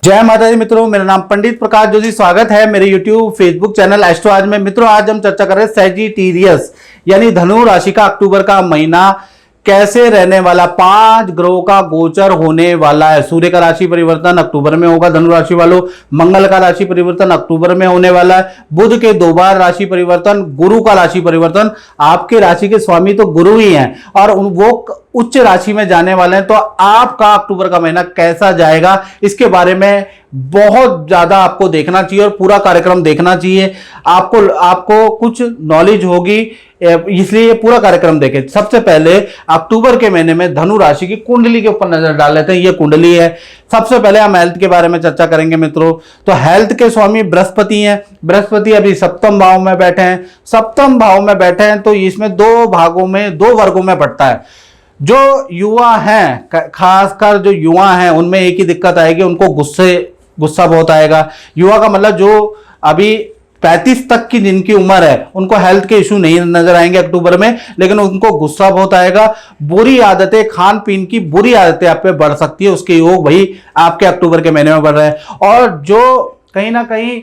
जय माता दी मित्रों, मेरा नाम पंडित प्रकाश जोशी। स्वागत है मेरे YouTube फेसबुक चैनल एस्ट्रो आज में। मित्रों, आज हम चर्चा कर रहे हैं सैजिटेरियस यानी धनु राशि का अक्टूबर का महीना कैसे रहने वाला। 5 ग्रहों का गोचर होने वाला है। सूर्य का राशि परिवर्तन अक्टूबर में होगा धनु राशि वालों। मंगल का राशि परिवर्तन अक्टूबर में होने वाला है। बुध के 2 बार राशि परिवर्तन, गुरु का राशि परिवर्तन। आपके राशि के स्वामी तो गुरु ही हैं और वो उच्च राशि में जाने वाले हैं। तो आपका अक्टूबर का महीना कैसा जाएगा, इसके बारे में बहुत ज्यादा आपको देखना चाहिए और पूरा कार्यक्रम देखना चाहिए। आपको कुछ नॉलेज होगी, इसलिए ये पूरा कार्यक्रम देखें। सबसे पहले अक्टूबर के महीने में धनु राशि की कुंडली के ऊपर नजर डाल लेते हैं। ये कुंडली है। सबसे पहले हम हेल्थ के बारे में चर्चा करेंगे मित्रों। तो हेल्थ के स्वामी बृहस्पति हैं। बृहस्पति अभी सप्तम भाव में बैठे हैं। सप्तम भाव में बैठे हैं तो इसमें 2 वर्गों में बढ़ता है। जो युवा हैं, खासकर जो युवा हैं, उनमें एक ही दिक्कत आएगी, उनको गुस्सा बहुत आएगा। युवा का मतलब जो अभी 35 तक की जिनकी उम्र है, उनको हेल्थ के इशू नहीं नजर आएंगे अक्टूबर में, लेकिन उनको गुस्सा बहुत आएगा। बुरी आदतें, खान पीन की बुरी आदतें आप पे बढ़ सकती है, उसके योग भाई आपके अक्टूबर के महीने में बढ़ रहे हैं। और जो कहीं ना कहीं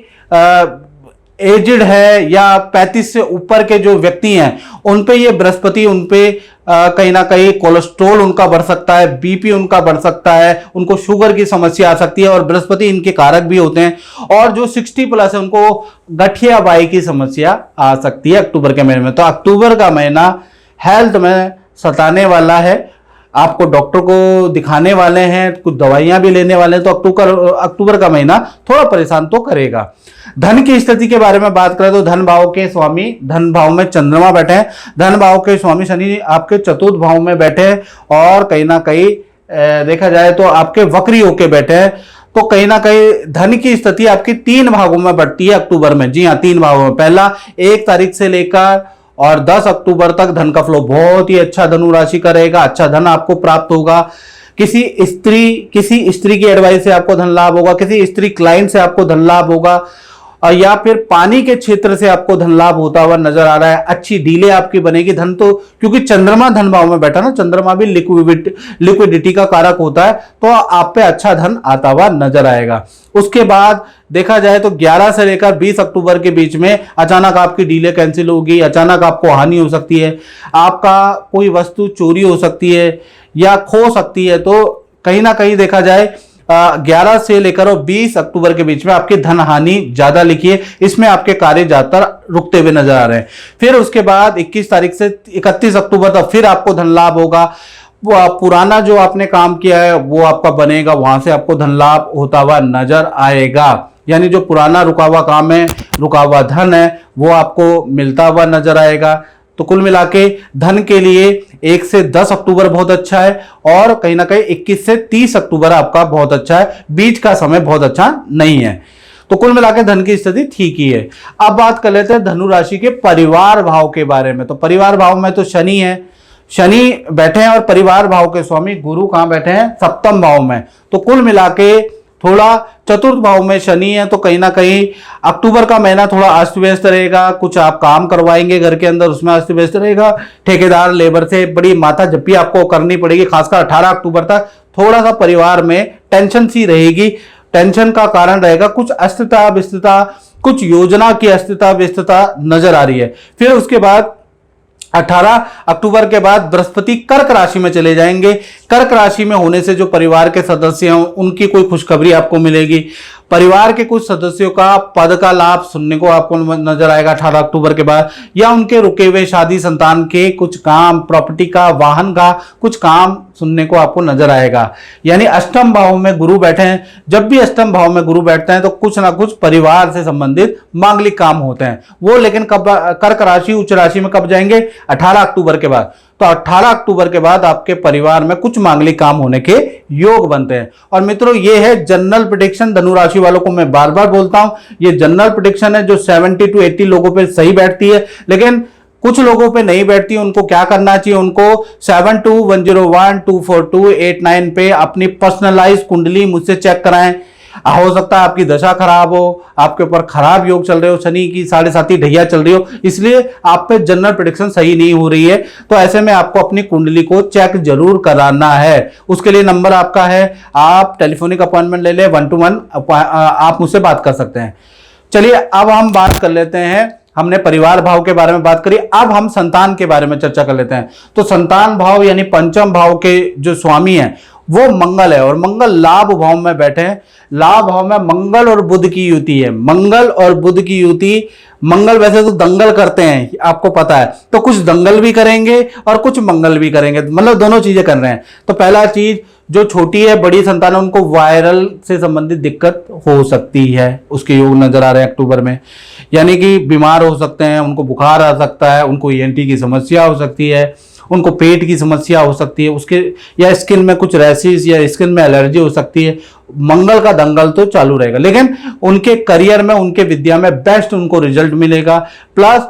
एजिड है या 35 से ऊपर के जो व्यक्ति हैं, उन पे ये बृहस्पति, उन पे कहीं ना कहीं कोलेस्ट्रॉल उनका बढ़ सकता है, बीपी उनका बढ़ सकता है, उनको शुगर की समस्या आ सकती है और बृहस्पति इनके कारक भी होते हैं। और जो 60 प्लस है, उनको गठिया बाई की समस्या आ सकती है अक्टूबर के महीने में। तो अक्टूबर का महीना हेल्थ में सताने वाला है। आपको डॉक्टर को दिखाने वाले हैं, कुछ दवाइयां भी लेने वाले हैं। तो अक्टूबर का महीना थोड़ा परेशान तो करेगा। धन की स्थिति के बारे में बात करें तो धन भाव के स्वामी, धन भाव में चंद्रमा बैठे हैं। धन भाव के स्वामी शनि आपके चतुर्थ भाव में बैठे हैं और कहीं ना कहीं देखा जाए तो आपके वक्री होके बैठे हैं। तो कहीं ना कहीं धन की स्थिति आपकी 3 भागों में बढ़ती है अक्टूबर में। जी हाँ, 3 भागों में। पहला 1 तारीख से लेकर और 10 अक्टूबर तक धन का फ्लो बहुत ही अच्छा धनु राशि का रहेगा। अच्छा धन आपको प्राप्त होगा। किसी स्त्री की एडवाइस से आपको धन लाभ होगा। किसी स्त्री क्लाइंट से आपको धन लाभ होगा। और या फिर पानी के क्षेत्र से आपको धन लाभ होता हुआ नजर आ रहा है। अच्छी डीले आपकी बनेगी। धन तो क्योंकि चंद्रमा धन भाव में बैठा ना, चंद्रमा भी लिक्विडिटी का कारक होता है, तो आप पे अच्छा धन आता हुआ नजर आएगा। उसके बाद देखा जाए तो 11 से लेकर 20 अक्टूबर के बीच में अचानक आपकी डीले कैंसिल होगी। अचानक आपको हानि हो सकती है। आपका कोई वस्तु चोरी हो सकती है या खो सकती है। तो कहीं ना कहीं देखा जाए 11 से लेकर और 20 अक्टूबर के बीच में आपकी धन हानि ज्यादा लिखिए। इसमें आपके कार्य ज्यादातर रुकते हुए नजर आ रहे हैं। फिर उसके बाद 21 तारीख से 31 अक्टूबर तक फिर आपको धन लाभ होगा। पुराना जो आपने काम किया है वो आपका बनेगा, वहां से आपको धन लाभ होता हुआ नजर आएगा। यानी जो पुराना रुका हुआ काम है, रुका हुआ धन है, वो आपको मिलता हुआ नजर आएगा। तो कुल मिला के धन के लिए 1 से 10 अक्टूबर बहुत अच्छा है और कहीं ना कहीं 21 से 30 अक्टूबर आपका बहुत अच्छा है। बीच का समय बहुत अच्छा नहीं है। तो कुल मिला के धन की स्थिति ठीक ही है। अब बात कर लेते हैं धनु राशि के परिवार भाव के बारे में। तो परिवार भाव में तो शनि है, शनि बैठे हैं और परिवार भाव के स्वामी गुरु कहां बैठे हैं? सप्तम भाव में। तो कुल मिला के थोड़ा चतुर्थ भाव में शनि है, तो कहीं ना कहीं अक्टूबर का महीना थोड़ा अस्त व्यस्त रहेगा। कुछ आप काम करवाएंगे घर के अंदर, उसमें अस्त व्यस्त रहेगा। ठेकेदार लेबर से बड़ी माथा जप्पी आपको करनी पड़ेगी। खासकर 18 अक्टूबर तक थोड़ा सा परिवार में टेंशन सी रहेगी। टेंशन का कारण रहेगा कुछ अस्थिरता व्यस्तता, कुछ योजना की अस्थिरता व्यस्तता नजर आ रही है। फिर उसके बाद 18 अक्टूबर के बाद बृहस्पति कर्क राशि में चले जाएंगे। कर्क राशि में होने से जो परिवार के सदस्य हैं उनकी कोई खुशखबरी आपको मिलेगी। परिवार के कुछ सदस्यों का पद का लाभ सुनने को आपको नजर आएगा 18 अक्टूबर के बाद। या उनके रुके हुए शादी संतान के कुछ काम, प्रॉपर्टी का, वाहन का कुछ काम सुनने को आपको नजर आएगा। यानी अष्टम भाव में गुरु बैठे हैं। जब भी अष्टम भाव में गुरु बैठते हैं तो कुछ ना कुछ परिवार से संबंधित मांगलिक काम होते हैं वो। लेकिन कब कर्क राशि उच्च राशि में कब जाएंगे? 18 अक्टूबर के बाद। तो 18 अक्टूबर के बाद आपके परिवार में कुछ मांगलिक काम होने के योग बनते हैं। और मित्रों, ये है जनरल प्रेडिक्शन। धनु राशि वालों को मैं बार बार बोलता हूं, ये जनरल प्रेडिक्शन है जो 70 to 80 लोगों पे सही बैठती है, लेकिन कुछ लोगों पे नहीं बैठती। उनको क्या करना चाहिए? उनको 7210124289 पे अपनी पर्सनलाइज कुंडली मुझसे चेक कराएं। हो सकता है आपकी दशा खराब हो, आपके ऊपर खराब योग चल रहे हो, शनि की 7.5 ढैया चल रही हो, इसलिए आप पे जनरल प्रेडिक्शन सही नहीं हो रही है। तो ऐसे में आपको अपनी कुंडली को चेक जरूर कराना है। उसके लिए नंबर आपका है, आप टेलीफोनिक अपॉइंटमेंट ले ले, 1 to 1 आप मुझसे बात कर सकते हैं। चलिए अब हम बात कर लेते हैं, हमने परिवार भाव के बारे में बात करी, अब हम संतान के बारे में चर्चा कर लेते हैं। तो संतान भाव यानी पंचम भाव के जो स्वामी हैं वो मंगल है, और मंगल लाभ भाव में बैठे हैं। लाभ भाव में मंगल और बुध की युति है। मंगल और बुध की युति, मंगल वैसे तो दंगल करते हैं, आपको पता है, तो कुछ दंगल भी करेंगे और कुछ मंगल भी करेंगे, मतलब दोनों चीजें कर रहे हैं। तो पहला चीज, जो छोटी है बड़ी संतान है उनको वायरल से संबंधित दिक्कत हो सकती है, उसके योग नजर आ रहे हैं अक्टूबर में, यानी कि बीमार हो सकते हैं, उनको बुखार आ सकता है, उनको ईएनटी की समस्या हो सकती है, उनको पेट की समस्या हो सकती है, उसके या स्किन में कुछ रैशेस या स्किन में एलर्जी हो सकती है। मंगल का दंगल तो चालू रहेगा, लेकिन उनके करियर में, उनके विद्या में बेस्ट उनको रिजल्ट मिलेगा। प्लस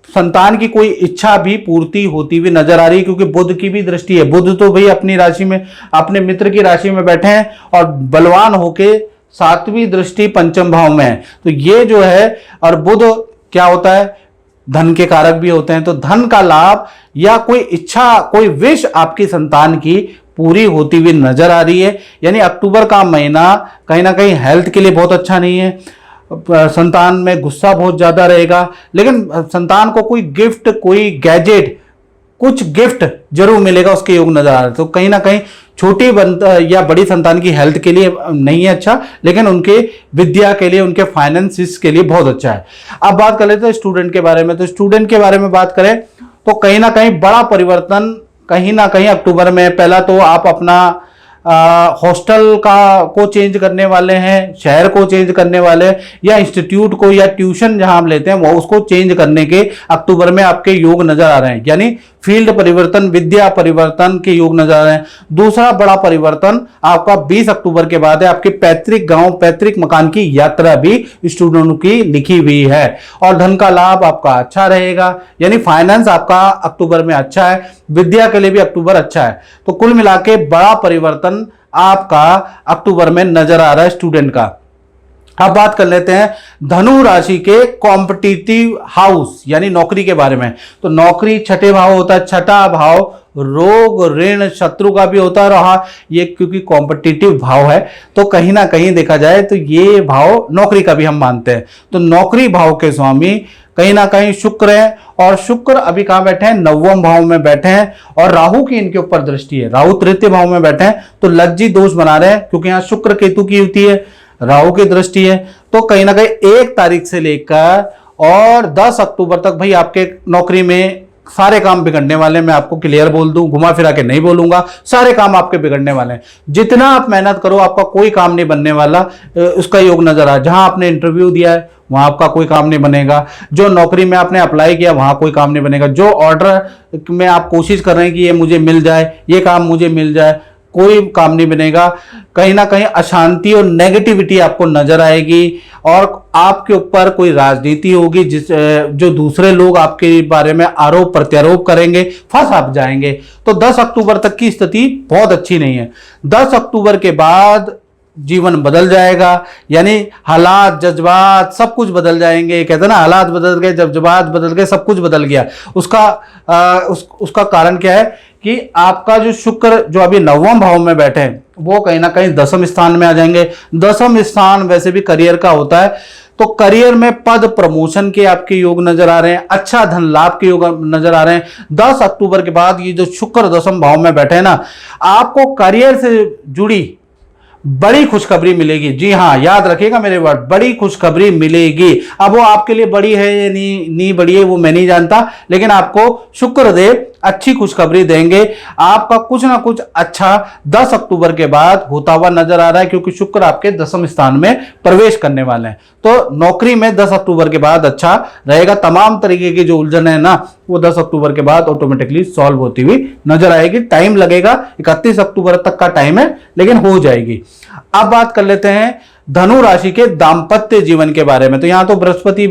संतान की कोई इच्छा भी पूर्ति होती हुई नजर आ रही है, क्योंकि बुध की भी दृष्टि है। बुध तो भाई अपनी राशि में, अपने मित्र की राशि में बैठे हैं और बलवान होके 7वीं दृष्टि पंचम भाव में है। तो ये जो है, और बुध क्या होता है, धन के कारक भी होते हैं। तो धन का लाभ या कोई इच्छा, कोई विश आपकी संतान की पूरी होती हुई नजर आ रही है। यानी अक्टूबर का महीना कहीं ना कहीं हेल्थ के लिए बहुत अच्छा नहीं है। संतान में गुस्सा बहुत ज्यादा रहेगा, लेकिन संतान को कोई गिफ्ट, कोई गैजेट, कुछ गिफ्ट जरूर मिलेगा, उसके योग नजर आ रहे हैं। तो कहीं ना कहीं छोटी या बड़ी संतान की हेल्थ के लिए नहीं है अच्छा, लेकिन उनके विद्या के लिए, उनके फाइनेंसिस के लिए बहुत अच्छा है। अब बात कर लेते हैं स्टूडेंट के बारे में। तो स्टूडेंट के बारे में बात करें तो कहीं ना कहीं बड़ा परिवर्तन कहीं ना कहीं अक्टूबर में। पहला तो आप अपना हॉस्टल को चेंज करने वाले हैं, शहर को चेंज करने वाले, या इंस्टीट्यूट को या ट्यूशन जहां हम लेते हैं वो उसको चेंज करने के अक्टूबर में आपके योग नजर आ रहे हैं। यानी फील्ड परिवर्तन, विद्या परिवर्तन के योग नजर आ रहे हैं। दूसरा बड़ा परिवर्तन आपका 20 अक्टूबर के बाद है, आपके पैतृक गांव, पैतृक मकान की यात्रा भी स्टूडेंट की लिखी हुई है। और धन का लाभ आपका अच्छा रहेगा, यानी फाइनेंस आपका अक्टूबर में अच्छा है, विद्या के लिए भी अक्टूबर अच्छा है। तो कुल मिला के बड़ा परिवर्तन आपका अक्टूबर में नजर आ रहा है स्टूडेंट का। अब बात कर लेते हैं धनु राशि के कॉम्पिटिटिव हाउस यानी नौकरी के बारे में। तो नौकरी छठे भाव होता है, छठा भाव रोग, ऋण, शत्रु का भी होता है। रहा ये क्योंकि कॉम्पिटिटिव भाव है, तो कहीं ना कहीं देखा जाए तो ये भाव नौकरी का भी हम मानते हैं। तो नौकरी भाव के स्वामी कहीं ना कहीं शुक्र है, और शुक्र अभी कहां बैठे हैं, 9वें भाव में बैठे हैं, और राहु की इनके ऊपर दृष्टि है। राहु तृतीय भाव में बैठे हैं, तो लज्जित दोष बना रहे हैं, क्योंकि यहां शुक्र केतु की युति है, राहु की दृष्टि है। तो कहीं ना कहीं 1 तारीख से लेकर और 10 अक्टूबर तक भाई आपके नौकरी में सारे काम बिगड़ने वाले हैं। मैं आपको क्लियर बोल दूं, घुमा फिरा के नहीं बोलूंगा, सारे काम आपके बिगड़ने वाले हैं। जितना आप मेहनत करो आपका कोई काम नहीं बनने वाला, उसका योग नजर आ। जहां आपने इंटरव्यू दिया है वहां आपका कोई काम नहीं बनेगा, जो नौकरी में आपने अप्लाई किया वहां कोई काम नहीं बनेगा, जो ऑर्डर में आप कोशिश कर रहे हैं कि ये मुझे मिल जाए, ये काम मुझे मिल जाए, कोई काम नहीं बनेगा। कहीं ना कहीं अशांति और नेगेटिविटी आपको नजर आएगी, और आपके ऊपर कोई राजनीति होगी जो दूसरे लोग आपके बारे में आरोप प्रत्यारोप करेंगे, फंस आप जाएंगे। तो 10 अक्टूबर तक की स्थिति बहुत अच्छी नहीं है। 10 अक्टूबर के बाद जीवन बदल जाएगा, यानी हालात, जज्बात सब कुछ बदल जाएंगे। कहते हैं ना, हालात बदल गए, जज्बात बदल गए, सब कुछ बदल गया। उसका कारण क्या है कि आपका जो शुक्र जो अभी 9वें भाव में बैठे हैं वो कहीं ना कहीं 10वें स्थान में आ जाएंगे। 10वां स्थान वैसे भी करियर का होता है, तो करियर में पद प्रमोशन के आपके योग नजर आ रहे हैं, अच्छा धन लाभ के योग नजर आ रहे हैं। 10 अक्टूबर के बाद ये जो शुक्र 10वें भाव में बैठे हैं ना, आपको करियर से जुड़ी बड़ी खुशखबरी मिलेगी। जी हाँ, याद रखिएगा मेरे वर्ड, बड़ी खुशखबरी मिलेगी। अब वो आपके लिए बड़ी है या नहीं बड़ी है वो मैं नहीं जानता, लेकिन आपको शुक्रदेव अच्छी खुशखबरी देंगे। आपका कुछ ना कुछ अच्छा 10 अक्टूबर के बाद होता हुआ नजर आ रहा है, क्योंकि शुक्र आपके 10वें स्थान में प्रवेश करने वाले हैं। तो नौकरी में 10 अक्टूबर के बाद अच्छा रहेगा। तमाम तरीके की जो उलझन है ना, वो 10 अक्टूबर के बाद ऑटोमेटिकली सॉल्व होती हुई नजर आएगी। टाइम लगेगा, 31 अक्टूबर तक का टाइम है, लेकिन हो जाएगी। अब बात कर लेते हैं धनु राशि के दाम्पत्य जीवन के बारे में। तो यहां तो बृहस्पति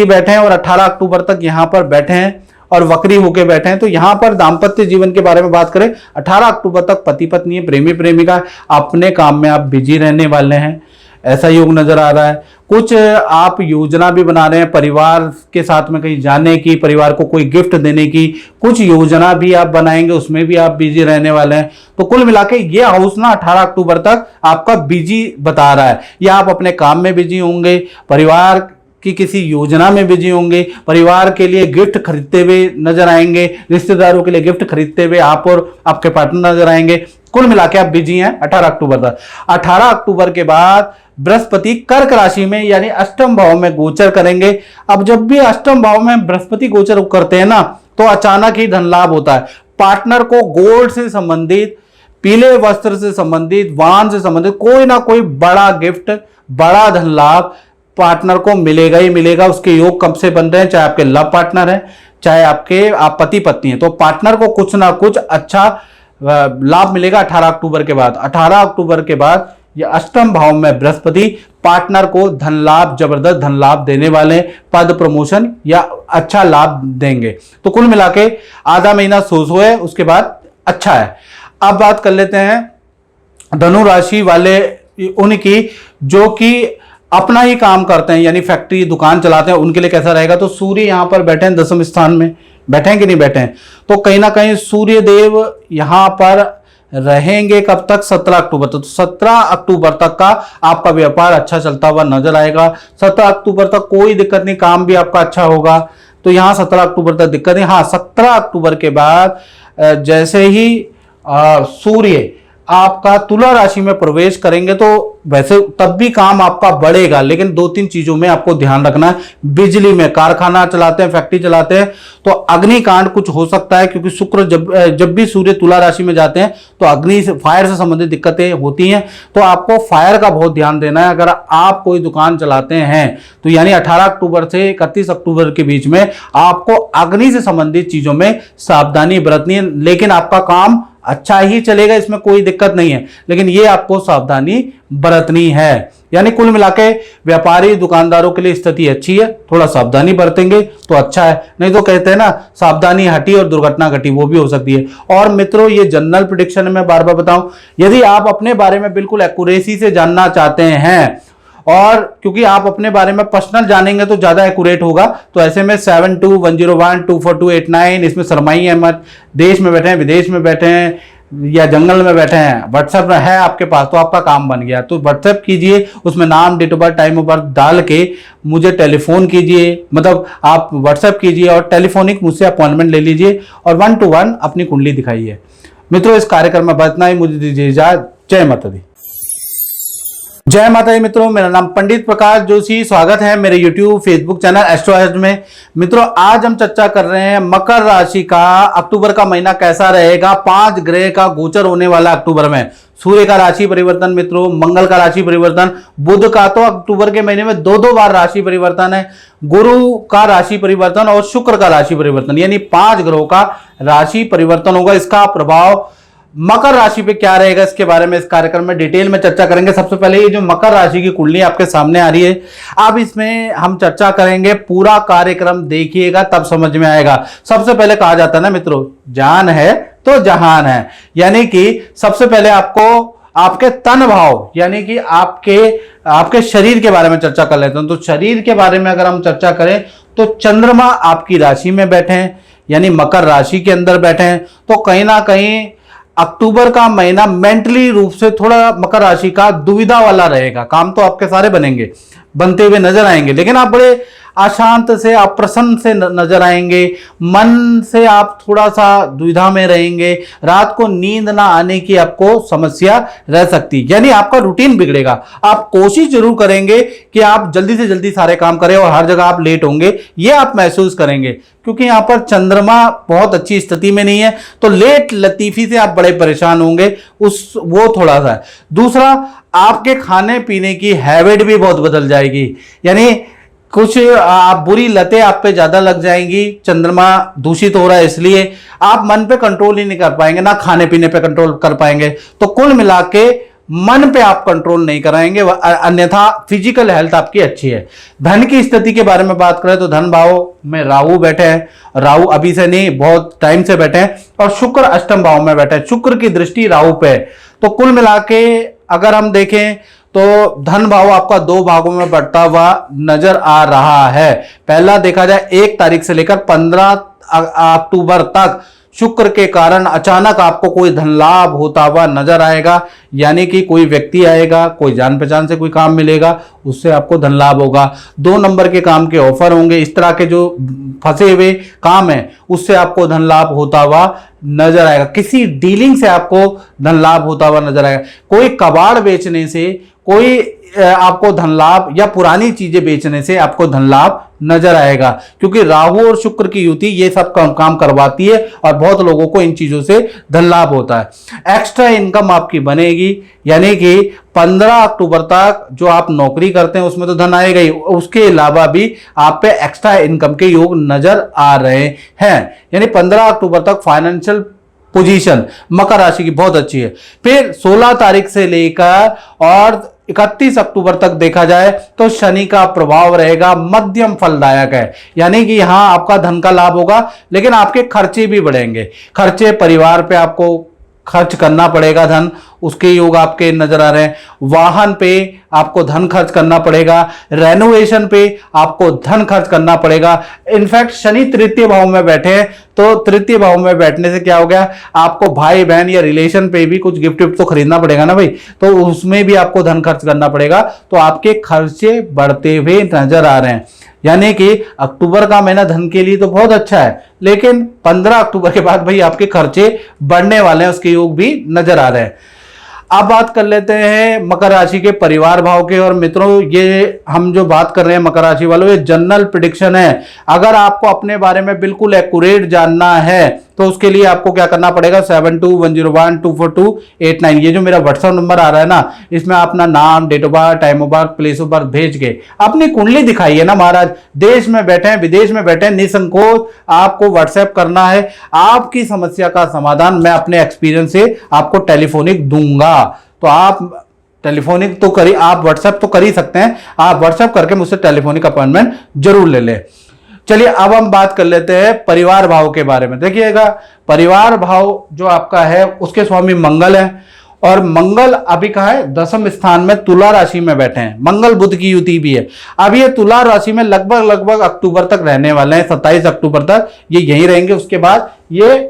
बैठे हैं और 18 अक्टूबर तक यहां पर बैठे हैं, और वक्री होके बैठे हैं। तो यहाँ पर दाम्पत्य जीवन के बारे में बात करें, 18 अक्टूबर तक पति पत्नी है, प्रेमी प्रेमिका, अपने काम में आप बिजी रहने वाले हैं, ऐसा योग नजर आ रहा है। कुछ आप योजना भी बना रहे हैं परिवार के साथ में कहीं जाने की, परिवार को कोई गिफ्ट देने की, कुछ योजना भी आप बनाएंगे, उसमें भी आप बिजी रहने वाले हैं। तो कुल मिला के ये हाउस ना 18 अक्टूबर तक आपका बिजी बता रहा है, या आप अपने काम में बिजी होंगे, परिवार कि किसी योजना में बिजी होंगे, परिवार के लिए गिफ्ट खरीदते हुए नजर आएंगे, रिश्तेदारों के लिए गिफ्ट खरीदते हुए आप और आपके पार्टनर नजर आएंगे। कुल मिला के आप बिजी हैं 18 अक्टूबर तक। 18 अक्टूबर के बाद बृहस्पति कर्क राशि में यानी अष्टम भाव में गोचर करेंगे। अब जब भी अष्टम भाव में बृहस्पति गोचर करते हैं ना, तो अचानक ही धन लाभ होता है। पार्टनर को गोल्ड से संबंधित, पीले वस्त्र से संबंधित, वाहन से संबंधित कोई ना कोई बड़ा गिफ्ट, बड़ा धन लाभ पार्टनर को मिलेगा ही मिलेगा। उसके योग कब से बन रहे हैं, चाहे आपके लव पार्टनर है, चाहे आप पति पत्नी है, तो पार्टनर को कुछ ना कुछ अच्छा लाभ मिलेगा 18 अक्टूबर के बाद। 18 अक्टूबर के बाद ये अष्टम भाव में बृहस्पति पार्टनर को धन लाभ, जबरदस्त धन लाभ देने वाले, पद प्रमोशन या अच्छा लाभ देंगे। तो कुल मिला के आधा महीना सो है, उसके बाद अच्छा है। अब बात कर लेते हैं धनु राशि वाले उनकी जो कि अपना ही काम करते हैं, यानी फैक्ट्री दुकान चलाते हैं, उनके लिए कैसा रहेगा। तो सूर्य यहां पर बैठे हैं 10वें स्थान में, बैठे हैं कि नहीं बैठे हैं, तो कहीं ना कहीं सूर्य देव यहां पर रहेंगे कब तक, 17 अक्टूबर तक। तो 17 अक्टूबर तक का आपका व्यापार अच्छा चलता हुआ नजर आएगा। 17 अक्टूबर तक कोई दिक्कत नहीं, काम भी आपका अच्छा होगा। तो यहां 17 अक्टूबर तक दिक्कत नहीं। हाँ, 17 अक्टूबर के बाद जैसे ही सूर्य आपका तुला राशि में प्रवेश करेंगे, तो वैसे तब भी काम आपका बढ़ेगा, लेकिन 2-3 चीजों में आपको ध्यान रखना है। बिजली में कारखाना चलाते हैं, फैक्ट्री चलाते हैं, तो अग्निकांड कुछ हो सकता है, क्योंकि शुक्र जब भी सूर्य तुला राशि में जाते हैं तो अग्नि से, फायर से संबंधित दिक्कतें होती हैं। तो आपको फायर का बहुत ध्यान देना है। अगर आप कोई दुकान चलाते हैं तो यानी 18 अक्टूबर से 31 अक्टूबर के बीच में आपको अग्नि से संबंधित चीजों में सावधानी बरतनी है। लेकिन आपका काम अच्छा ही चलेगा, इसमें कोई दिक्कत नहीं है, लेकिन ये आपको सावधानी बरतनी है। यानी कुल मिलाके व्यापारी दुकानदारों के लिए स्थिति अच्छी है, थोड़ा सावधानी बरतेंगे तो अच्छा है। नहीं तो कहते हैं ना, सावधानी हटी और दुर्घटना घटी, वो भी हो सकती है। और मित्रों, ये जनरल प्रेडिक्शन मैं बार बार बताऊं, यदि आप अपने बारे में बिल्कुल एक्यूरेसी से जानना चाहते हैं, और क्योंकि आप अपने बारे में पर्सनल जानेंगे तो ज्यादा एक्यूरेट होगा, तो ऐसे में 7210124289, इसमें शर्माइए मत। देश में बैठे हैं, विदेश में बैठे हैं, या जंगल में बैठे हैं, व्हाट्सएप है आपके पास, तो आपका काम बन गया। तो व्हाट्सएप कीजिए, उसमें नाम, date of birth, time of birth डाल के मुझे टेलीफोन कीजिए, मतलब आप व्हाट्सएप कीजिए और टेलीफोनिक मुझसे अपॉइंटमेंट ले लीजिए और 1 to 1 अपनी कुंडली दिखाइए। मित्रों, इस कार्यक्रम में बतना ही, मुझे दीजिए इजाजत। जय माता दी। जय माता दी। मित्रों, मेरा नाम पंडित प्रकाश जोशी, स्वागत है मेरे YouTube फेसबुक चैनल एस्ट्रोलॉजी में। मित्रों, आज हम चर्चा कर रहे हैं मकर राशि का अक्टूबर का महीना कैसा रहेगा। 5 ग्रह का गोचर होने वाला अक्टूबर में। सूर्य का राशि परिवर्तन मित्रों, मंगल का राशि परिवर्तन, बुध का तो अक्टूबर के महीने में 2-2 बार राशि परिवर्तन है, गुरु का राशि परिवर्तन और शुक्र का राशि परिवर्तन, यानी 5 ग्रहों का राशि परिवर्तन होगा। इसका प्रभाव मकर राशि पे क्या रहेगा, इसके बारे में इस कार्यक्रम में डिटेल में चर्चा करेंगे। सबसे पहले ये जो मकर राशि की कुंडली आपके सामने आ रही है, अब इसमें हम चर्चा करेंगे, पूरा कार्यक्रम देखिएगा तब समझ में आएगा। सबसे पहले कहा जाता है ना मित्रों, जान है तो जहान है, यानी कि सबसे पहले आपको आपके तन भाव यानी कि आपके शरीर के बारे में चर्चा कर लेते हैं। तो शरीर के बारे में अगर हम चर्चा करें तो चंद्रमा आपकी राशि में बैठे हैं, यानी मकर राशि के अंदर बैठे हैं। तो कहीं ना कहीं अक्टूबर का महीना मेंटली रूप से थोड़ा मकर राशि का दुविधा वाला रहेगा। काम तो आपके सारे बनते हुए नजर आएंगे, लेकिन आप बड़े अशांत से, अप्रसन्न से नजर आएंगे, मन से आप थोड़ा सा दुविधा में रहेंगे, रात को नींद ना आने की आपको समस्या रह सकती है, यानी आपका रूटीन बिगड़ेगा। आप कोशिश जरूर करेंगे कि आप जल्दी से जल्दी सारे काम करें और हर जगह आप लेट होंगे, ये आप महसूस करेंगे, क्योंकि यहां पर चंद्रमा बहुत अच्छी स्थिति में नहीं है। तो लेट लतीफी से आप बड़े परेशान होंगे, वो थोड़ा सा है। दूसरा, आपके खाने पीने की हैबिट भी बहुत बदल जाएगी, यानी कुछ आप बुरी लतें आप पे ज्यादा लग जाएंगी। चंद्रमा दूषित हो रहा है, इसलिए आप मन पे कंट्रोल ही नहीं कर पाएंगे, ना खाने पीने पे कंट्रोल कर पाएंगे। तो कुल मिला के मन पे आप कंट्रोल नहीं कराएंगे, अन्यथा फिजिकल हेल्थ आपकी अच्छी है। धन की स्थिति के बारे में बात करें तो धन भाव में राहु बैठे हैं, राहु अभी से नहीं बहुत टाइम से बैठे हैं, और शुक्र अष्टम भाव में बैठे हैं, शुक्र की दृष्टि राहु पे है। तो कुल मिला के अगर हम देखें तो धन भाव आपका दो भागों में बढ़ता हुआ नजर आ रहा है। पहला देखा जाए 1 तारीख से लेकर 15 अक्टूबर तक शुक्र के कारण अचानक आपको कोई धन लाभ होता हुआ नजर आएगा, यानी कि कोई व्यक्ति आएगा, कोई जान पहचान से कोई काम मिलेगा, उससे आपको धन लाभ होगा। 2 नंबर के काम के ऑफर होंगे, इस तरह के जो फंसे हुए काम है उससे आपको धन लाभ होता हुआ नजर आएगा। किसी डीलिंग से आपको धन लाभ होता हुआ नजर आएगा। कोई कबाड़ बेचने से कोई आपको धन लाभ या पुरानी चीजें बेचने से आपको धन लाभ नजर आएगा, क्योंकि राहु और शुक्र की युति ये सब काम करवाती है और बहुत लोगों को इन चीजों से धन लाभ होता है। एक्स्ट्रा इनकम आपकी बनेगी, यानी कि 15 अक्टूबर तक जो आप नौकरी करते हैं उसमें तो धन आएगा ही, उसके अलावा भी आप पे एक्स्ट्रा इनकम के योग नजर आ रहे हैं। यानी 15 अक्टूबर तक फाइनेंशियल पोजीशन मकर राशि की बहुत अच्छी है। फिर 16 तारीख से लेकर और 31 अक्टूबर तक देखा जाए तो शनि का प्रभाव रहेगा, मध्यम फलदायक है, यानी कि यहां आपका धन का लाभ होगा लेकिन आपके खर्चे भी बढ़ेंगे। खर्चे परिवार पे आपको खर्च करना पड़ेगा धन, उसके योग आपके नजर आ रहे हैं। वाहन पे आपको धन खर्च करना पड़ेगा, रेनोवेशन पे आपको धन खर्च करना पड़ेगा। इनफैक्ट शनि तृतीय भाव में बैठे हैं, तो तृतीय भाव में बैठने से क्या हो गया, आपको भाई बहन या रिलेशन पे भी कुछ गिफ्ट विफ्ट तो खरीदना पड़ेगा ना भाई, तो उसमें भी आपको धन खर्च करना पड़ेगा। तो आपके खर्चे बढ़ते हुए नजर आ रहे हैं, यानी कि अक्टूबर का महीना धन के लिए तो बहुत अच्छा है, लेकिन 15 अक्टूबर के बाद भाई आपके खर्चे बढ़ने वाले हैं, उसके योग भी नजर आ रहे हैं। अब बात कर लेते हैं मकर राशि के परिवार भाव के। और मित्रों, ये हम जो बात कर रहे हैं मकर राशि वालों, ये जनरल प्रेडिक्शन है। अगर आपको अपने बारे में बिल्कुल एक्यूरेट जानना है तो उसके लिए आपको क्या करना पड़ेगा, 7210124289, ये जो मेरा व्हाट्सएप नंबर आ रहा है ना, इसमें अपना नाम, date of birth, time of birth, place of birth भेज के अपनी कुंडली दिखाइए ना महाराज। देश में बैठे हैं, विदेश में बैठे हैं, निसंकोच आपको व्हाट्सएप करना है। आपकी समस्या का समाधान मैं अपने एक्सपीरियंस से आपको टेलीफोनिक दूंगा। तो आप टेलीफोनिक तो करिए, आप व्हाट्सएप तो कर ही सकते हैं, आप व्हाट्सएप करके मुझसे टेलीफोनिक अपॉइंटमेंट जरूर ले लें। चलिए अब हम बात कर लेते हैं परिवार भाव के बारे में। देखिएगा, परिवार भाव जो आपका है उसके स्वामी मंगल है, और मंगल अभी कहा है 10वें स्थान में तुला राशि में बैठे हैं। मंगल बुध की युति भी है। अब ये तुला राशि में लगभग अक्टूबर तक रहने वाले हैं, 27 अक्टूबर तक ये यहीं रहेंगे। उसके बाद ये